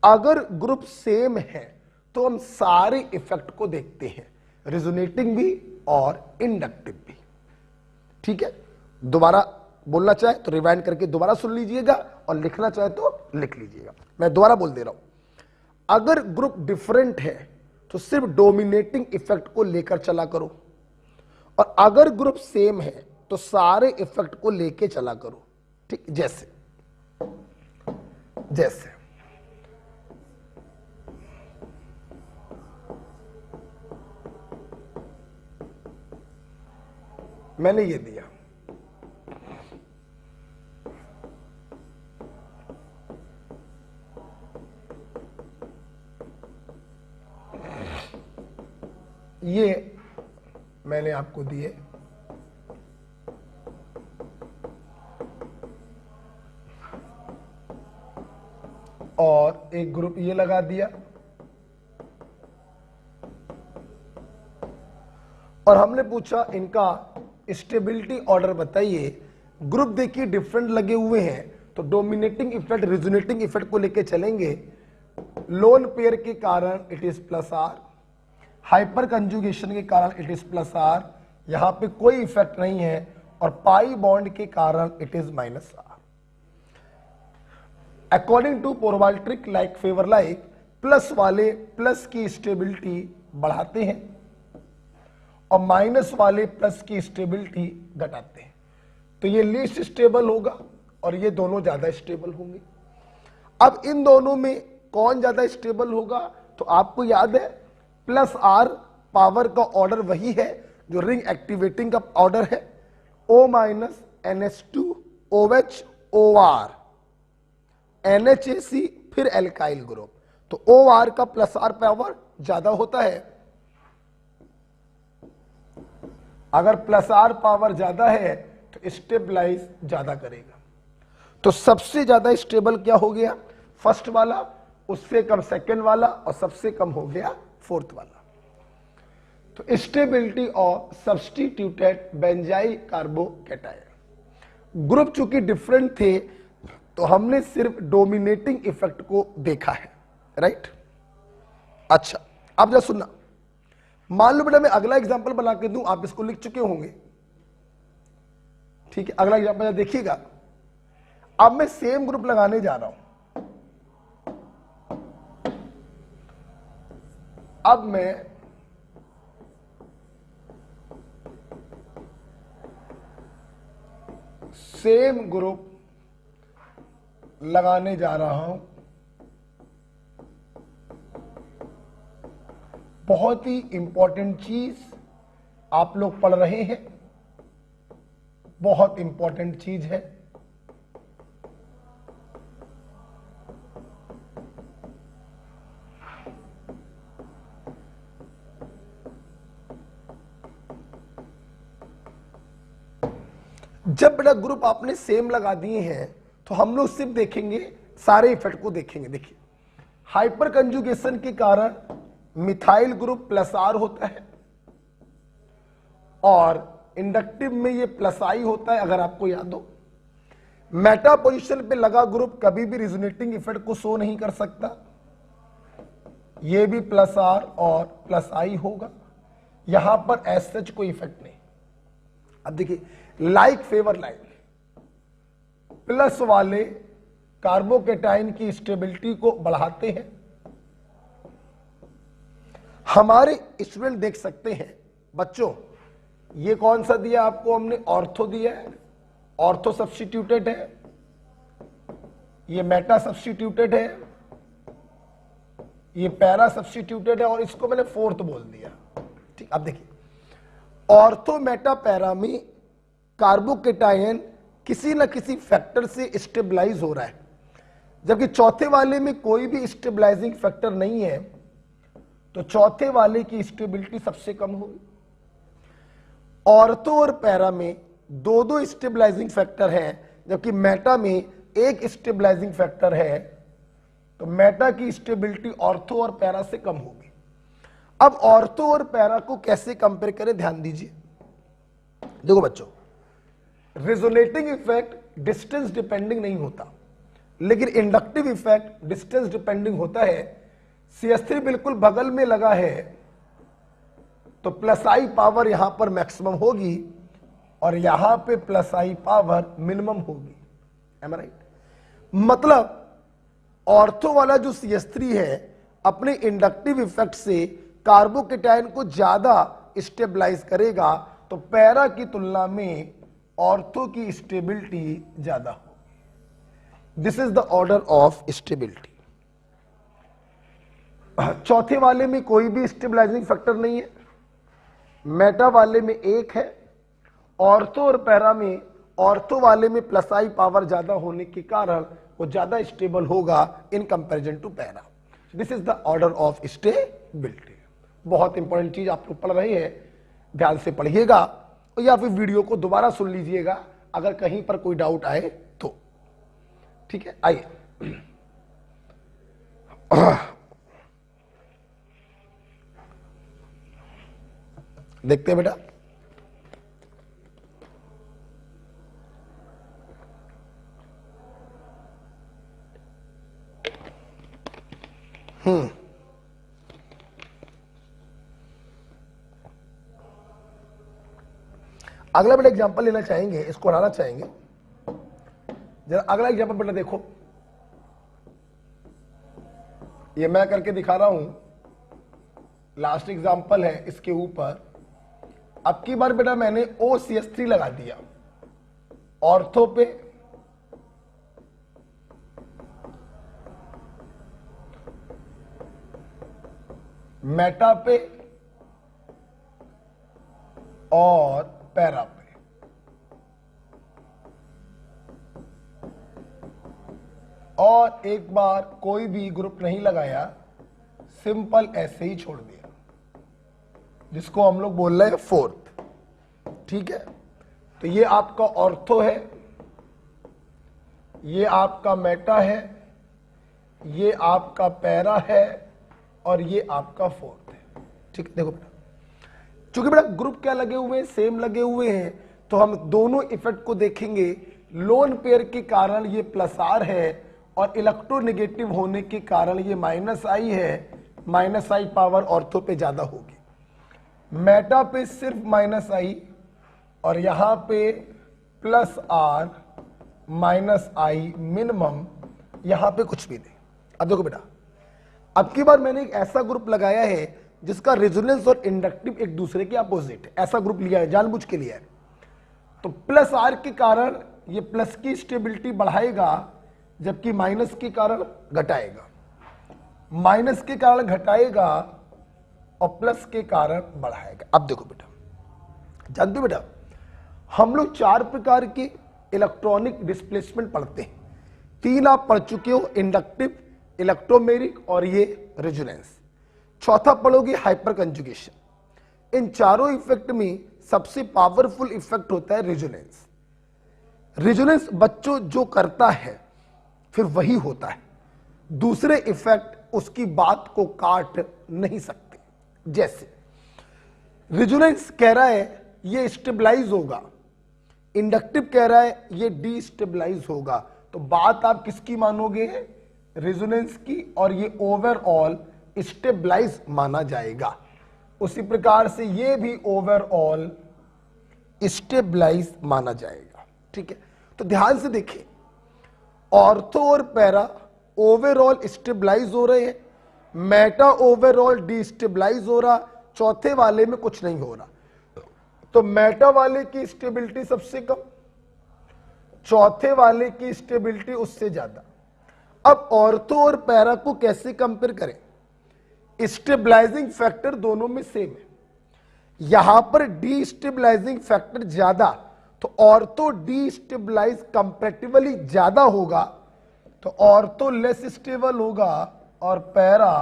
अगर ग्रुप सेम है तो हम सारे इफेक्ट को देखते हैं, रिजोनेटिंग भी और इंडक्टिव भी। ठीक है, दोबारा बोलना चाहे तो रिवाइंड करके दोबारा सुन लीजिएगा, और लिखना चाहे तो लिख लीजिएगा। मैं दोबारा बोल दे रहा हूं, अगर ग्रुप डिफरेंट है तो सिर्फ डोमिनेटिंग इफेक्ट को लेकर चला करो, और अगर ग्रुप सेम है तो सारे इफेक्ट को लेके चला करो। ठीक, जैसे जैसे मैंने ये दिया, मैंने आपको दिए, और एक ग्रुप ये लगा दिया, और हमने पूछा इनका स्टेबिलिटी ऑर्डर बताइए। ग्रुप देखिए डिफरेंट लगे हुए हैं, तो डोमिनेटिंग इफेक्ट रिजोनेटिंग इफेक्ट को लेके चलेंगे। लोन पेयर के कारण it is plus R, hyperconjugation के कारण इट इज प्लस आर, यहां पे कोई इफेक्ट नहीं है, और पाई बॉन्ड के कारण it is minus R. According to पोरवाल्ट्रिक लाइक फेवर लाइक, प्लस वाले प्लस की स्टेबिलिटी बढ़ाते हैं और माइनस वाले प्लस की स्टेबिलिटी घटाते हैं। तो ये लीस्ट स्टेबल होगा और ये दोनों ज्यादा स्टेबल होंगे। अब इन दोनों में कौन ज्यादा स्टेबल होगा? तो आपको याद है प्लस आर पावर का ऑर्डर वही है जो रिंग एक्टिवेटिंग का ऑर्डर है, O minus NH2 OH OR NHAC फिर एल्काइल ग्रुप। तो OR का प्लस आर पावर ज्यादा होता है। अगर प्लस आर पावर ज्यादा है तो स्टेबलाइज ज्यादा करेगा। तो सबसे ज्यादा स्टेबल क्या हो गया? फर्स्ट वाला, उससे कम सेकंड वाला, और सबसे कम हो गया फोर्थ वाला। तो stability of substituted benzyl carbocation. Group चूंकि डिफरेंट थे तो हमने सिर्फ डोमिनेटिंग इफेक्ट को देखा है, राइट? अच्छा, अब जरा सुनना, मान लो बेटा मैं अगला एग्जांपल बना के दूं, आप इसको लिख चुके होंगे, ठीक है? अगला एग्जांपल देखिएगा। अब मैं सेम ग्रुप लगाने जा रहा हूं। अब मैं सेम ग्रुप लगाने जा रहा हूं। बहुत ही इंपॉर्टेंट चीज आप लोग पढ़ रहे हैं, बहुत इंपॉर्टेंट चीज है। जब बेटा ग्रुप आपने सेम लगा दिए हैं तो हम लोग सिर्फ देखेंगे, सारे इफेक्ट को देखेंगे। देखिए, हाइपर कंजुगेशन के कारण मिथाइल ग्रुप प्लस आर होता है और इंडक्टिव में ये प्लस आई होता है, अगर आपको याद हो। मेटा पोजीशन पे लगा ग्रुप कभी भी रिजोनेटिंग इफेक्ट को शो नहीं कर सकता, ये भी प्लस आर और प्लस आई होगा। यहां पर एज सच कोई इफेक्ट नहीं। अब देखिए, लाइक फेवर लाइक, प्लस वाले कार्बोकैटायन की स्टेबिलिटी को बढ़ाते हैं। हमारे स्टूडेंट देख सकते हैं बच्चों, ये कौन सा दिया आपको हमने? ऑर्थो दिया है, ऑर्थो सब्स्टिट्यूटेड है, ये मेटा सब्स्टिट्यूटेड है, ये पैरा सब्स्टिट्यूटेड है, और इसको मैंने फोर्थ बोल दिया, ठीक? अब देखिए, ऑर्थो मेटा पैरा में कार्बोकैटायन किसी न किसी फैक्टर से स्टेबलाइज हो रहा है, जबकि चौथे वाले में कोई भी स्टेबलाइजिंग फैक्टर नहीं है, तो चौथे वाले की स्टेबिलिटी सबसे कम होगी। ऑर्थो और पैरा में दो दो स्टेबलाइजिंग फैक्टर हैं, जबकि मेटा में एक स्टेबलाइजिंग फैक्टर है, तो मेटा की स्टेबिलिटी ऑर्थो और पैरा से कम होगी। अब ऑर्थो और पैरा को कैसे कंपेयर करें, ध्यान दीजिए। देखो बच्चों, रिजोनेटिंग इफेक्ट डिस्टेंस डिपेंडिंग नहीं होता, लेकिन इंडक्टिव इफेक्ट डिस्टेंस डिपेंडिंग होता है। CH3 बिल्कुल बगल में लगा है तो प्लस आई पावर यहां पर मैक्सिमम होगी और यहां पे प्लस आई पावर मिनिमम होगी। एम आई राइट? मतलब ऑर्थो वाला जो CH3 है अपने इंडक्टिव इफेक्ट से कार्बोकैटायन को ज्यादा स्टेबलाइज करेगा, तो पैरा की तुलना में ऑर्थो की स्टेबिलिटी ज्यादा होगी। This is the order of stability. चौथे वाले में कोई भी स्टेबलाइजिंग फैक्टर नहीं है, मेटा वाले में एक है, ऑर्थो और पैरा में ऑर्थो वाले में प्लस आई पावर ज्यादा होने के कारण वो ज्यादा स्टेबल होगा in comparison to para. This is the order of stability. बहुत इंपॉर्टेंट चीज आप लोग पढ़ रहे हैं, ध्यान से पढ़िएगा या फिर वीडियो को दोबारा सुन लीजिएगा अगर कहीं पर कोई डाउट आए तो। ठीक है, आइए देखते हैं बेटा। अगला बेटा एग्जांपल लेना चाहेंगे, इसको हटाना चाहेंगे जरा। अगला एग्जांपल बेटा देखो, ये मैं करके दिखा रहा हूं, लास्ट एग्जांपल है इसके ऊपर। अब की बार बेटा मैंने OCH3 लगा दिया, ऑर्थो पे मेटा पे और पैरा पे। और एक बार कोई भी ग्रुप नहीं लगाया, सिंपल ऐसे ही छोड़ दिया, जिसको हम लोग बोल रहे हैं फोर्थ। ठीक है, तो ये आपका ऑर्थो है, ये आपका मेटा है, ये आपका पैरा है और ये आपका फोर्थ है। ठीक है, देखो बेटा, चूंकि बेटा ग्रुप क्या लगे हुए हैं, सेम लगे हुए हैं, तो हम दोनों इफेक्ट को देखेंगे। लोन पेयर के कारण ये +R है और इलेक्ट्रोनेगेटिव होने के कारण ये -I है। -I पावर ऑर्थो पे ज्यादा होगी, मेटा पे सिर्फ -I और यहां पे +R -I मिनिमम, यहां पे कुछ भी नहीं। अब देखो बेटा, अब की बार मैंने एक ऐसा ग्रुप लगाया है जिसका रेजोनेंस और इंडक्टिव एक दूसरे के अपोजिट है। ऐसा ग्रुप लिया है, जानबूझ के लिया है। तो +R के कारण ये प्लस की स्टेबिलिटी बढ़ाएगा, जबकि माइनस के कारण घटाएगा। माइनस के कारण घटाएगा और प्लस के कारण बढ़ाएगा। अब देखो बेटा, जानते हो बेटा, हम लोग 4 प्रकार के इलेक्ट्रॉनिक डिस्प्लेसमेंट पढ़ते हैं। 3 आप पढ़ चुके हो, इंडक्टिव, इलेक्ट्रोमेरिक और ये रेजोनेंस। चौथा पढ़ोगे हाइपर कंजुगेशन। इन चारों इफेक्ट में सबसे पावरफुल इफेक्ट होता है रेजोनेंस। रेजोनेंस बच्चों जो करता है फिर वही होता है, दूसरे इफेक्ट उसकी बात को काट नहीं सकते। जैसे रेजोनेंस कह रहा है ये स्टेबलाइज होगा, इंडक्टिव कह रहा है ये डीस्टेबलाइज होगा, तो बात आप किसकी मानोगे? रेजोनेंस की, और ये ओवरऑल स्टेबलाइज माना जाएगा। उसी प्रकार से ये भी ओवरऑल स्टेबलाइज माना जाएगा। ठीक है, तो ध्यान से देखिए, ऑर्थो और पैरा ओवरऑल स्टेबलाइज हो रहे हैं, मेटा ओवरऑल डिस्टेबलाइज हो रहा, चौथे वाले में कुछ नहीं हो रहा। तो मेटा वाले की स्टेबिलिटी सबसे कम, चौथे वाले की स्टेबिलिटी उससे ज्यादा। अब ऑर्थो और पैरा को कैसे कंपेयर करें? स्टेबलाइजिंग फैक्टर दोनों में सेम है, यहां पर डीस्टेबलाइजिंग फैक्टर ज्यादा, तो ऑर्थो डीस्टेबलाइज कंपैरेटिवली ज्यादा होगा, तो ऑर्थो लेस स्टेबल होगा और पैरा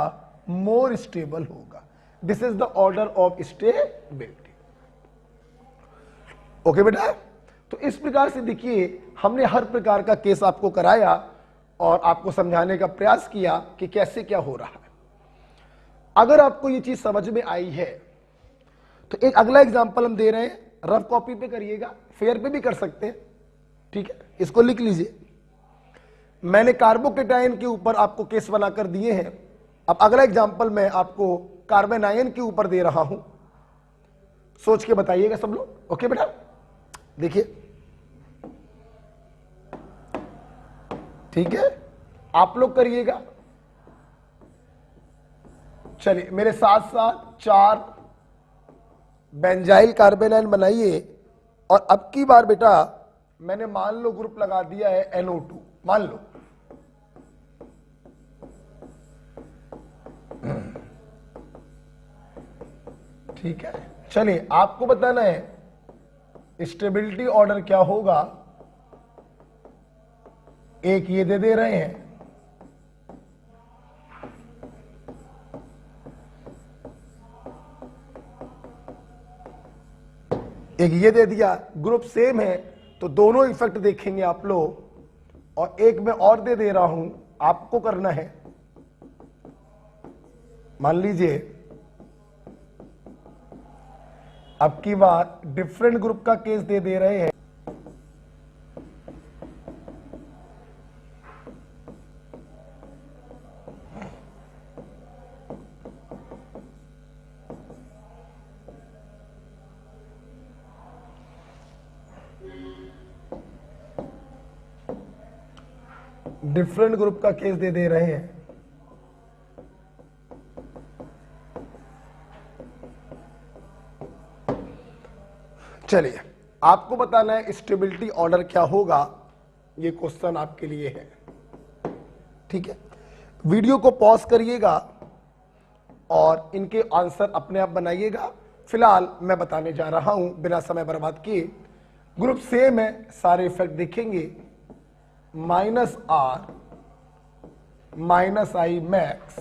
मोर स्टेबल होगा। This is the order of stability. Okay बेटा, तो इस प्रकार से देखिए हमने हर प्रकार का केस आपको कराया और आपको समझाने का प्रयास किया कि कैसे क्या हो रहा है। अगर आपको ये चीज समझ में आई है तो एक अगला एग्जांपल हम दे रहे हैं, रफ कॉपी पे करिएगा, फेयर पे भी कर सकते हैं। ठीक है, इसको लिख लीजिए। मैंने कार्बोकेटायन के ऊपर आपको केस बनाकर दिए हैं। अब अगला एग्जांपल मैं आपको कार्बन आयन के ऊपर दे रहा हूं, सोच के बताइएगा सब लोग। ओके बेटा, देखिए, ठीक है, आप लोग करिएगा। चलिए मेरे साथ साथ 4 बेंजाइल कार्बन आयन बनाइए। और अब की बार बेटा मैंने मान लो ग्रुप लगा दिया है NO2, मान लो। ठीक है, चलिए आपको बताना है स्टेबिलिटी ऑर्डर क्या होगा। एक ये दे रहे हैं, एक ये दे दिया, ग्रुप सेम है तो दोनों इफेक्ट देखेंगे आप लोग, और एक मैं और दे रहा हूं, आपको करना है। मान लीजिए अब की बार डिफरेंट ग्रुप का केस दे रहे हैं। डिफरेंट ग्रुप का केस दे रहे हैं। चलिए, आपको बताना है स्टेबिलिटी ऑर्डर क्या होगा, ये क्वेश्चन आपके लिए है। ठीक है, वीडियो को पॉज करिएगा और इनके आंसर अपने आप बनाइएगा। फिलहाल मैं बताने जा रहा हूं बिना समय बर्बाद किए। ग्रुप सेम है, सारे इफेक्ट देखेंगे। Minus R minus I max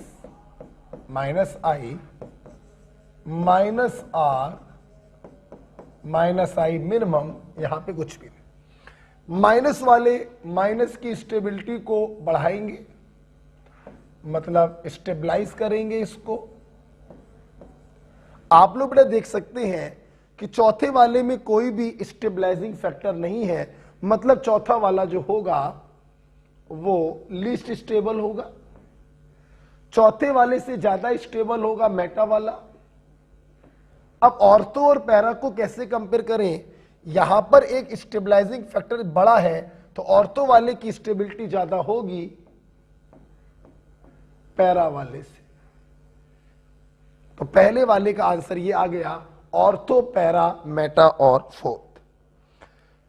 minus I minus R minus I minimum, यहां पे कुछ भी नहीं। माइनस वाले माइनस की स्टेबिलिटी को बढ़ाएंगे, मतलब स्टेबलाइज करेंगे इसको। आप लोग बेटा देख सकते हैं कि चौथे वाले में कोई भी स्टेबलाइजिंग फैक्टर नहीं है, मतलब चौथा वाला जो होगा वो लीस्ट स्टेबल होगा। चौथे वाले से ज्यादा स्टेबल होगा मेटा वाला। अब ऑर्थो और पैरा को कैसे कंपेयर करें, यहां पर एक स्टेबलाइजिंग फैक्टर बड़ा है तो ऑर्थो वाले की स्टेबिलिटी ज्यादा होगी पैरा वाले से। तो पहले वाले का आंसर ये आ गया, ऑर्थो पैरा मेटा और फोर्थ।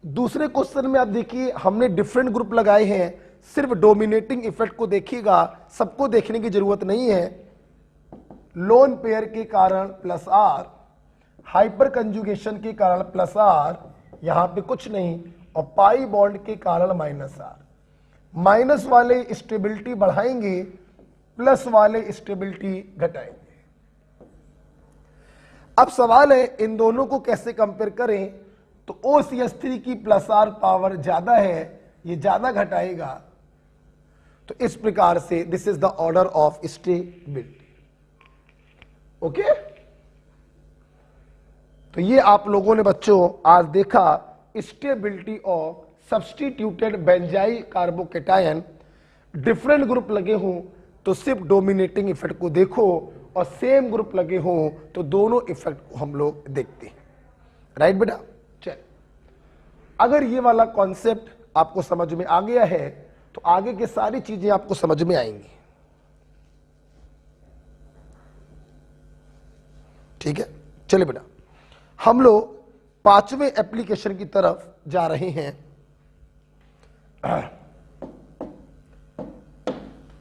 दूसरे क्वेश्चन में आप देखिए हमने डिफरेंट ग्रुप लगाए हैं, सिर्फ डोमिनेटिंग इफेक्ट को देखिएगा, सबको देखने की जरूरत नहीं है। लोन पेयर के कारण प्लस आर, हाइपर कंजुगेशन के कारण प्लस आर, यहां पे कुछ नहीं, और पाई बॉन्ड के कारण माइनस आर। माइनस वाले स्टेबिलिटी बढ़ाएंगे, प्लस वाले स्टेबिलिटी घटाएंगे। अब सवाल है इन दोनों को कैसे कंपेयर करें, तो OCH3 की प्लस आर पावर ज्यादा है, ये ज्यादा घटाएगा। तो इस प्रकार से this is the order of stability. Okay, तो ये आप लोगों ने बच्चों आज देखा stability of substituted benzyl carbocation. Different group लगे हों तो सिर्फ डोमिनेटिंग इफेक्ट को देखो, और सेम ग्रुप लगे हों तो दोनों इफेक्ट को हम लोग देखते हैं। राइट बेटा, चल अगर ये वाला कॉन्सेप्ट आपको समझ में आ गया है तो आगे की सारी चीजें आपको समझ में आएंगी। ठीक है, चलिए बेटा हम लोग पांचवें एप्लीकेशन की तरफ जा रहे हैं।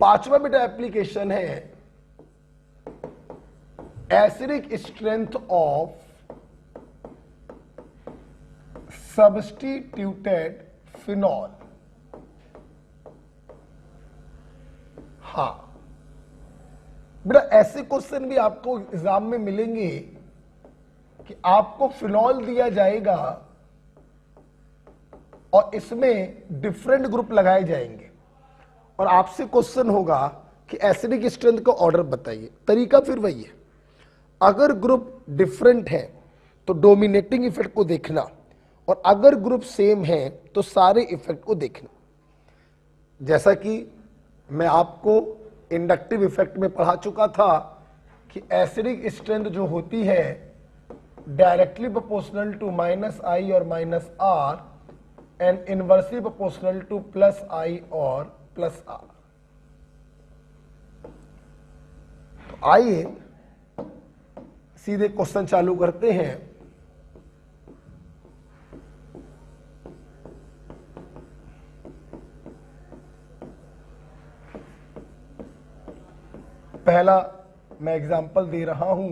पांचवा बेटा एप्लीकेशन है acidic strength of substituted phenol. हाँ बेटा, ऐसे क्वेश्चन भी आपको एग्जाम में मिलेंगे कि आपको फिनॉल दिया जाएगा और इसमें डिफरेंट ग्रुप लगाए जाएंगे, और आपसे क्वेश्चन होगा कि एसिडिक स्ट्रेंथ का ऑर्डर बताइए। तरीका फिर वही है, अगर ग्रुप डिफरेंट है तो डोमिनेटिंग इफेक्ट को देखना, और अगर ग्रुप सेम है तो सारे इफेक्ट को देखना। जैसा कि मैं आपको इंडक्टिव इफेक्ट में पढ़ा चुका था कि एसिडिक स्ट्रेंथ जो होती है directly proportional to minus I और minus R and inversely proportional to plus I और प्लस आर। तो आइए सीधे क्वेश्चन चालू करते हैं। पहला मैं एग्जांपल दे रहा हूं,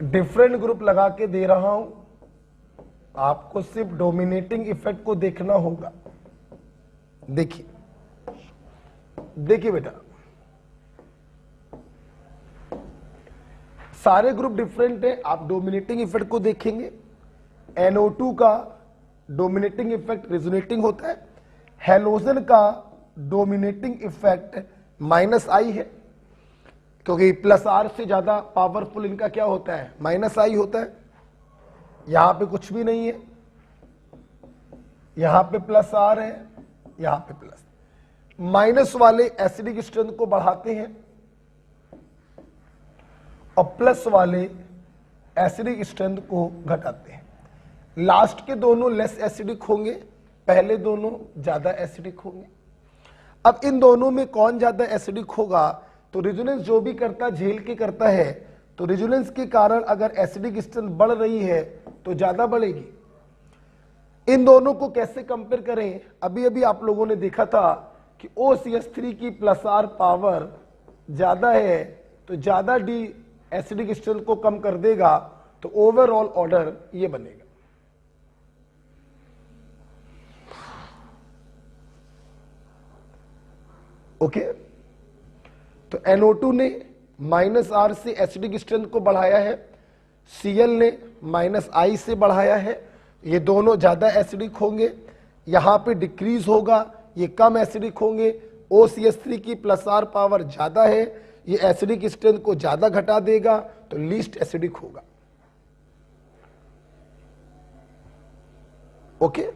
डिफरेंट ग्रुप लगा के दे रहा हूं। आपको सिर्फ डोमिनेटिंग इफेक्ट को देखना होगा। देखिए देखिए बेटा, सारे ग्रुप डिफरेंट है, आप डोमिनेटिंग इफेक्ट को देखेंगे। NO2 का डोमिनेटिंग इफेक्ट रेजोनेटिंग होता है, हेलोजन का डोमिनेटिंग इफेक्ट -I है, क्योंकि +R से ज्यादा पावरफुल इनका क्या होता है, -I होता है। यहां पे कुछ भी नहीं है, यहां पे +R है, यहां पे प्लस। माइनस वाले एसिडिक स्ट्रेंथ को बढ़ाते हैं और प्लस वाले एसिडिक स्ट्रेंथ को घटाते हैं। लास्ट के दोनों लेस एसिडिक होंगे, पहले दोनों ज्यादा एसिडिक होंगे। अब इन दोनों में कौन ज्यादा एसिडिक होगा, तो रेजोनेंस जो भी करता झेल के करता है, तो रेजोनेंस के कारण अगर एसिडिक स्ट्रेंथ बढ़ रही है तो ज्यादा बढ़ेगी। इन दोनों को कैसे कंपेयर करें, अभी अभी आप लोगों ने देखा था कि OCH3 की +R पावर ज्यादा है, तो ज्यादा डी एसिडिक स्ट्रेंथ को कम कर देगा, तो ओवरऑल ऑर्डर ये बनेगा। ओके, तो NO2 ने -R से एसिडिक स्ट्रेंथ को बढ़ाया है, Cl ने -I से बढ़ाया है, ये दोनों ज्यादा एसिडिक होंगे। यहां पे डिक्रीज होगा, ये कम एसिडिक होंगे। OCH3 की +R पावर ज्यादा है, ये एसिडिक स्ट्रेंथ को ज्यादा घटा देगा, तो लीस्ट एसिडिक होगा। Okay,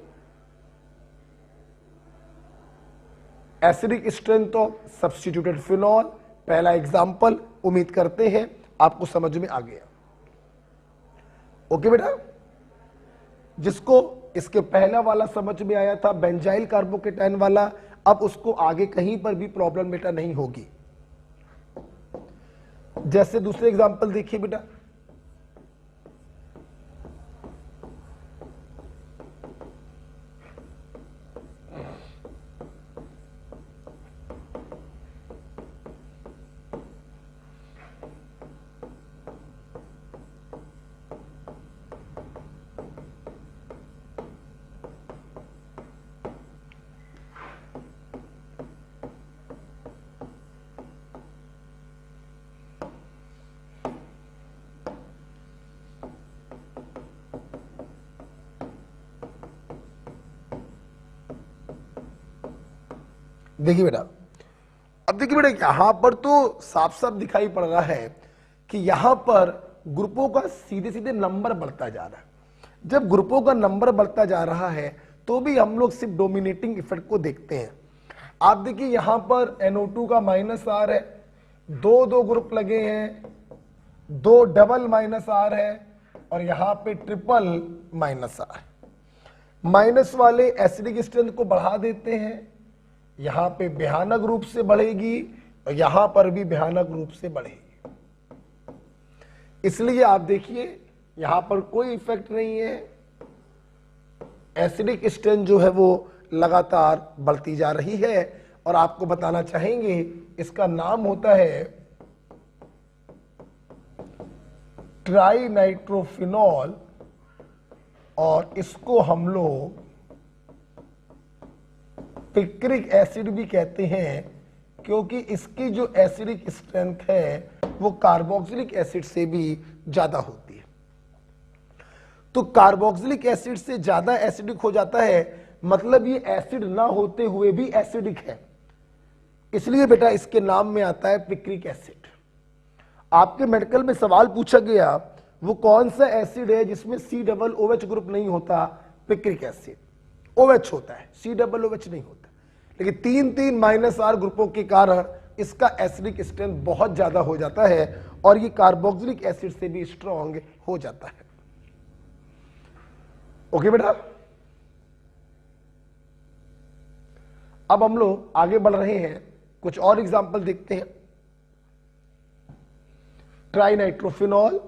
acidic strength of substituted phenol, पहला एग्जांपल, उम्मीद करते हैं आपको समझ में आ गया। ओके बेटा, जिसको इसके पहला वाला समझ में आया था बेंजाइल कार्बोकेटाइन वाला, अब उसको आगे कहीं पर भी प्रॉब्लम बेटा नहीं होगी। जैसे दूसरे एग्जांपल देखिए बेटा, देखिए बेटा, अब देखिए बेटा, यहां पर तो साफ साफ दिखाई पड़ रहा है कि यहां पर ग्रुपों का सीधे सीधे नंबर बढ़ता जा रहा है। जब ग्रुपों का नंबर बढ़ता जा रहा है तो भी हम लोग सिर्फ डोमिनेटिंग इफेक्ट को देखते हैं। आप देखिए यहां पर NO2 का -R है, दो ग्रुप लगे हैं, 2 डबल -R है और यहां पे ट्रिपल -R। माइनस वाले एसिडिक स्ट्रेंथ को बढ़ा देते हैं, यहां पे भयानक रूप से बढ़ेगी और यहां पर भी भयानक रूप से बढ़ेगी। इसलिए आप देखिए यहां पर कोई इफेक्ट नहीं है, एसिडिक स्ट्रेंथ जो है वो लगातार बढ़ती जा रही है। और आपको बताना चाहेंगे इसका नाम होता है ट्राइनाइट्रोफिनॉल, और इसको हम लोग पिक्रिक एसिड भी कहते हैं, क्योंकि इसकी जो एसिडिक स्ट्रेंथ है वो कार्बोक्सिलिक एसिड से भी ज्यादा होती है। तो कार्बोक्सिलिक एसिड से ज्यादा एसिडिक हो जाता है, मतलब ये एसिड ना होते हुए भी एसिडिक है, इसलिए बेटा इसके नाम में आता है पिक्रिक एसिड। आपके मेडिकल में सवाल पूछा गया वो कौन सा एसिड है जिसमें COOH ग्रुप नहीं होता, पिक्रिक एसिड। OH होता है, COOH नहीं होता, लेकिन 3 -R ग्रुपों के कारण इसका एसिडिक स्ट्रेंथ बहुत ज्यादा हो जाता है और ये कार्बोक्सिलिक एसिड से भी स्ट्रॉन्ग हो जाता है। ओके बेटा, अब हम लोग आगे बढ़ रहे हैं, कुछ और एग्जांपल देखते हैं। ट्राइनाइट्रोफिनॉल,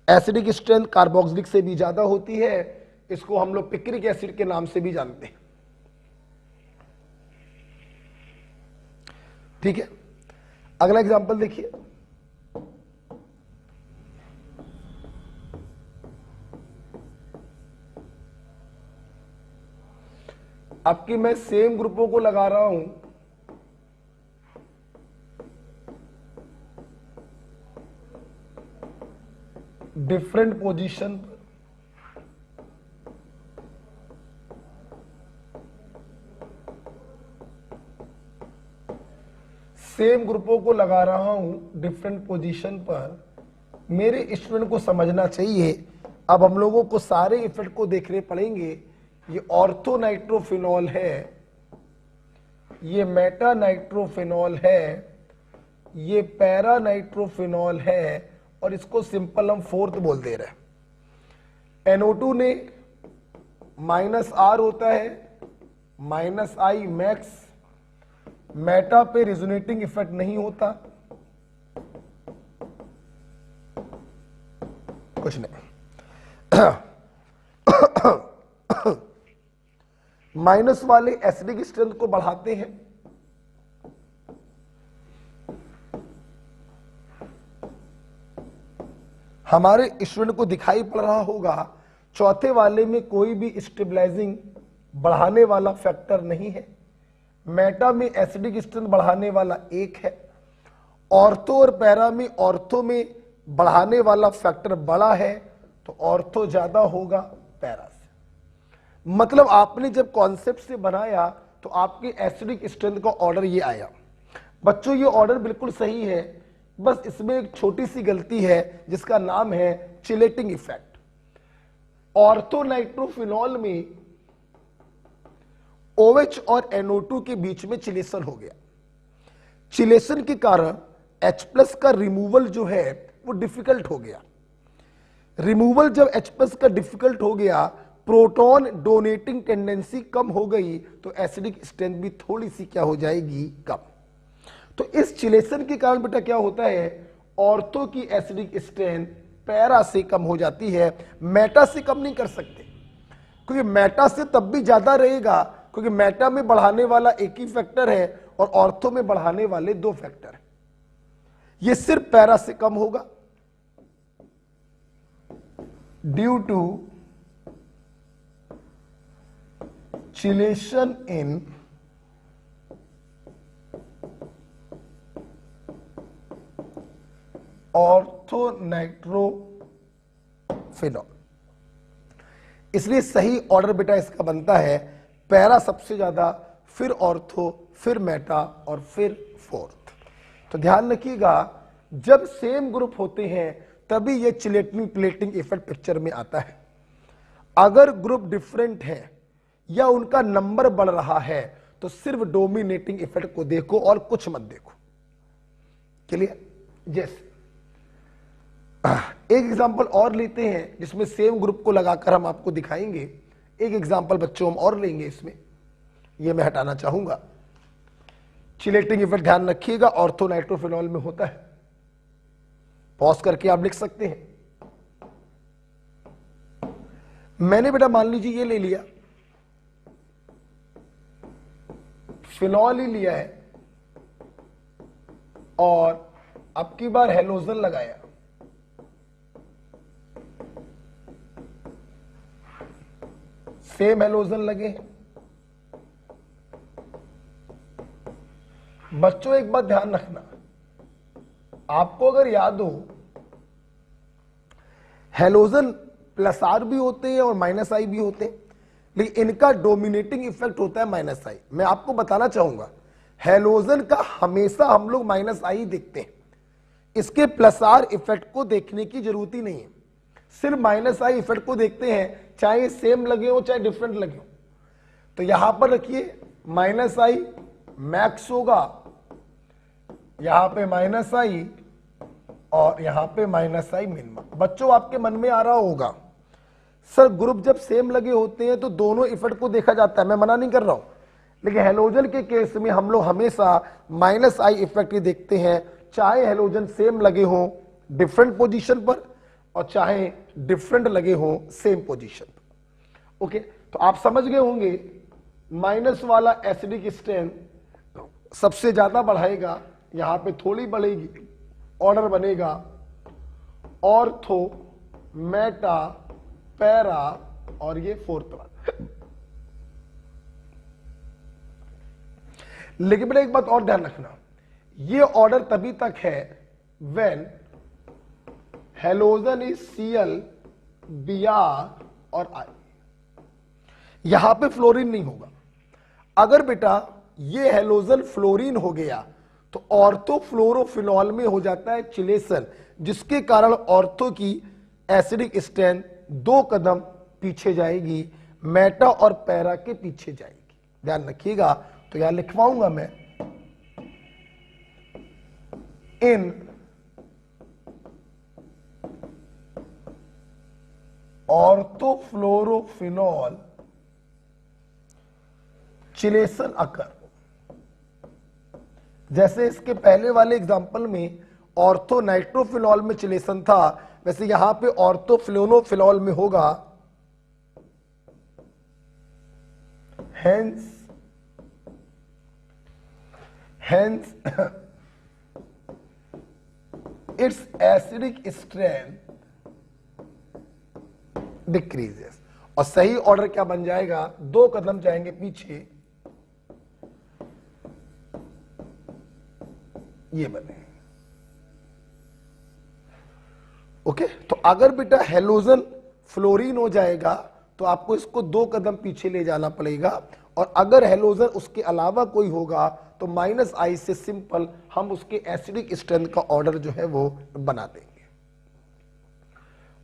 एसिडिक स्ट्रेंथ कार्बोक्सिलिक से भी ज्यादा होती है, इसको हम लोग पिक्रिक एसिड के नाम से भी जानते हैं। ठीक है, अगला एग्जांपल देखिए। अब कि मैं सेम ग्रुपों को लगा रहा हूं डिफरेंट पोजीशन पर, सेम ग्रुपों को लगा रहा हूं डिफरेंट पोजीशन पर, मेरे स्टूडेंट को समझना चाहिए। अब हम लोगों को सारे इफेक्ट को देखने पड़ेंगे। ये ऑर्थो नाइट्रोफिनॉल है, ये मेटा नाइट्रोफिनॉल है, ये पैरा नाइट्रोफिनॉल है, और इसको सिंपल हम फोर्थ बोल दे रहे हैं। NO2 ने -R होता है, -I मैक्स, मेटा पे रिजोनेटिंग इफेक्ट नहीं होता, कुछ नहीं। माइनस वाले एसिडिक स्ट्रेंथ को बढ़ाते हैं, हमारे स्टूडेंट को दिखाई पड़ रहा होगा चौथे वाले में कोई भी स्टेबलाइजिंग बढ़ाने वाला फैक्टर नहीं है, मेटा में एसिडिक स्ट्रेंथ बढ़ाने वाला एक है, ऑर्थो और पैरा में ऑर्थो में बढ़ाने वाला फैक्टर बड़ा है, तो ऑर्थो ज्यादा होगा पैरा से। मतलब आपने जब कॉन्सेप्ट से बनाया तो आपके एसिडिक स्ट्रेंथ का ऑर्डर ये आया। बच्चों ये ऑर्डर बिल्कुल सही है, बस इसमें एक छोटी सी गलती है जिसका नाम है चिलेटिंग इफेक्ट। ऑर्थो नाइट्रोफिनॉल में OH और NO2 के बीच में चिलेशन हो गया, चिलेशन के कारण H+ का रिमूवल जो है वो डिफिकल्ट हो गया। रिमूवल जब H+ का डिफिकल्ट हो गया, प्रोटॉन डोनेटिंग टेंडेंसी कम हो गई, तो एसिडिक स्ट्रेंथ भी थोड़ी सी क्या हो जाएगी, कम। तो इस चिलेशन के कारण बेटा क्या होता है, ऑर्थो की एसिडिक स्ट्रेंथ पैरा से कम हो जाती है, मेटा से कम नहीं कर सकते, क्योंकि मेटा से तब भी ज्यादा रहेगा, क्योंकि मेटा में बढ़ाने वाला एक ही फैक्टर है और ऑर्थो में बढ़ाने वाले दो फैक्टर है। ये सिर्फ पैरा से कम होगा due to chelation in ortho nitrophenol. इसलिए सही ऑर्डर बेटा इसका बनता है पैरा सबसे ज्यादा, फिर ऑर्थो, फिर मेटा और फिर फोर्थ। तो ध्यान रखिएगा, जब सेम ग्रुप होते हैं तभी ये चिलेटिंग प्लेटिंग इफेक्ट पिक्चर में आता है। अगर ग्रुप डिफरेंट है या उनका नंबर बढ़ रहा है तो सिर्फ डोमिनेटिंग इफेक्ट को देखो और कुछ मत देखो। क्लियर? जैसे एक एग्जांपल और लेते हैं जिसमें सेम ग्रुप को लगाकर हम आपको दिखाएंगे। एक एग्जांपल बच्चों हम और लेंगे, इसमें ये मैं हटाना चाहूंगा। चिलेटिंग इफेक्ट ध्यान रखिएगा ऑर्थो नाइट्रोफिनॉल में होता है, पॉज करके आप लिख सकते हैं। मैंने बेटा मान लीजिए ये ले लिया, फिनॉल ही लिया है और अब की बार हेलोजन लगाया, सेम हेलोजन लगे हैं। बच्चों एक बात ध्यान रखना, आपको अगर याद हो हेलोजन +R भी होते हैं और -I भी होते हैं, लेकिन इनका डोमिनेटिंग इफेक्ट होता है -I। मैं आपको बताना चाहूंगा हेलोजन का हमेशा हम लोग -I देखते हैं, इसके +R इफेक्ट को देखने की जरूरत ही नहीं है, सिर्फ -I इफेक्ट को देखते हैं, चाहे सेम लगे हो चाहे डिफरेंट लगे हो। तो यहां पर रखिए -I मैक्स होगा, यहां पे -I और यहां पे -I मिनिमम। बच्चों आपके मन में आ रहा होगा सर ग्रुप जब सेम लगे होते हैं तो दोनों इफेक्ट को देखा जाता है, मैं मना नहीं कर रहा हूं, लेकिन हेलोजन के केस में हम लोग हमेशा -I इफेक्ट ही देखते हैं, चाहे हेलोजन सेम लगे हो डिफरेंट पोजीशन पर और चाहे डिफरेंट लगे हो सेम पोजीशन पर। ओके, तो आप समझ गए होंगे माइनस वाला एसिडिक स्ट्रेंथ सबसे ज्यादा बढ़ाएगा, यहां पे थोड़ी बढ़ेगी, ऑर्डर बनेगा ऑर्थो, मेटा, पैरा और ये फोर्थ वाला। लेकिन बेटा एक बात और ध्यान रखना, ये ऑर्डर तभी तक है when halogen is Cl Br और I। यहां पे फ्लोरीन नहीं होगा। अगर बेटा ये हेलोजन फ्लोरीन हो गया तो ऑर्थोफ्लोरोफिनॉल में हो जाता है चिलेशन, जिसके कारण ऑर्थो की एसिडिक स्ट्रेंथ 2 कदम पीछे जाएगी, मेटा और पैरा के पीछे जाएगी। ध्यान रखिएगा, तो यहां लिखवाऊंगा मैं इन ऑर्थोफ्लोरोफिनॉल चिलेशन अकर। जैसे इसके पहले वाले एग्जांपल में ऑर्थो नाइट्रोफिनॉल में चिलेशन था, वैसे यहां पे ऑर्थोफ्लोरोफिनॉल में होगा। Hence it's acidic strength decreases. और सही ऑर्डर क्या बन जाएगा, 2 कदम जाएंगे पीछे, ये बने। ओके, तो अगर बेटा हेलोजन फ्लोरीन हो जाएगा तो आपको इसको 2 कदम पीछे ले जाना पड़ेगा, और अगर हेलोजन उसके अलावा कोई होगा तो -I से सिंपल हम उसके एसिडिक स्ट्रेंथ का ऑर्डर जो है वो बना देंगे।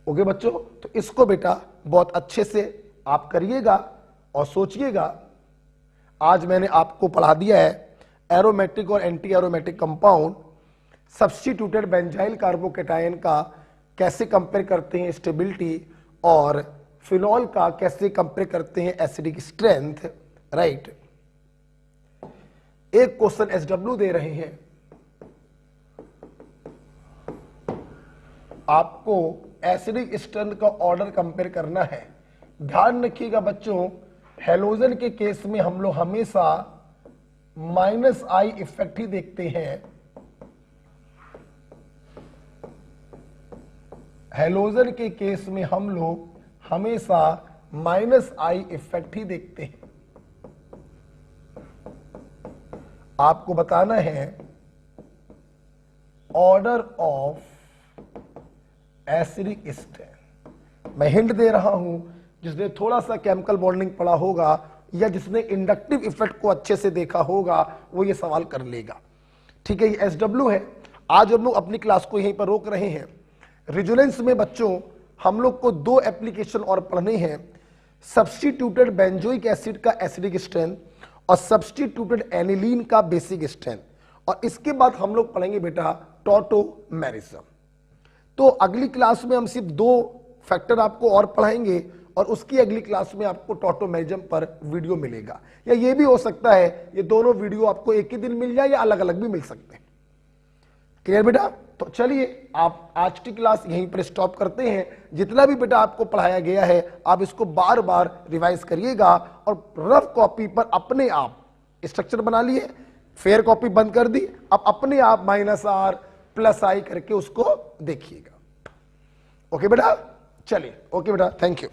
ओके बच्चों, तो इसको बेटा बहुत अच्छे से आप करिएगा और सोचिएगा। आज मैंने आपको पढ़ा दिया है एरोमेटिक और anti aromatic compound, substituted benzyl carbocation का कैसे कंपेयर करते हैं स्टेबिलिटी, और फिनॉल का कैसे कंपेयर करते हैं एसिडिक स्ट्रेंथ, राइट। एक क्वेश्चन एसडब्ल्यू दे रहे हैं आपको, एसिडिक स्ट्रेंथ का ऑर्डर कंपेयर करना है। ध्यान रखिएगा बच्चों, हेलोजन के केस में हम लोग हमेशा -I इफेक्ट ही देखते हैं। हेलोजन के केस में हम लोग हमेशा -I इफेक्ट ही देखते हैं। आपको बताना है ऑर्डर ऑफ एसिडिक स्ट्रेंथ। मैं हिंट दे रहा हूं, जिसने थोड़ा सा केमिकल बॉन्डिंग पढ़ा होगा या जिसने इंडक्टिव इफेक्ट को अच्छे से देखा होगा वो ये सवाल कर लेगा। ठीक है, ये एसडब्ल्यू है। आज हम लोग अपनी क्लास को यहीं पर रोक रहे हैं। रिजोनेंस में बच्चों हम लोग को 2 एप्लीकेशन और पढ़ने हैं, सब्स्टिट्यूटेड बेंजोइक एसिड का एसिडिक स्ट्रेंथ और सब्स्टिट्यूटेड एनिलीन का बेसिक स्ट्रेंथ, और इसके बाद हम लोग पढ़ेंगे बेटा टॉटोमेरिज्म। तो अगली क्लास में हम सिर्फ 2 फैक्टर आपको और पढ़ाएंगे, और उसकी अगली क्लास में आपको टॉटोमेरिज्म पर वीडियो मिलेगा, या ये भी हो सकता है ये दोनों वीडियो आपको एक ही दिन मिल जाए या अलग अलग भी मिल सकते हैं। क्लियर बेटा? तो चलिए आप आज की क्लास यहीं पर स्टॉप करते हैं। जितना भी बेटा आपको पढ़ाया गया है आप इसको बार बार रिवाइज करिएगा, और रफ कॉपी पर अपने आप स्ट्रक्चर बना लिए, फेयर कॉपी बंद कर दी, अब अपने आप -R +I करके उसको देखिएगा। ओके बेटा, चलिए ओके बेटा, थैंक यू।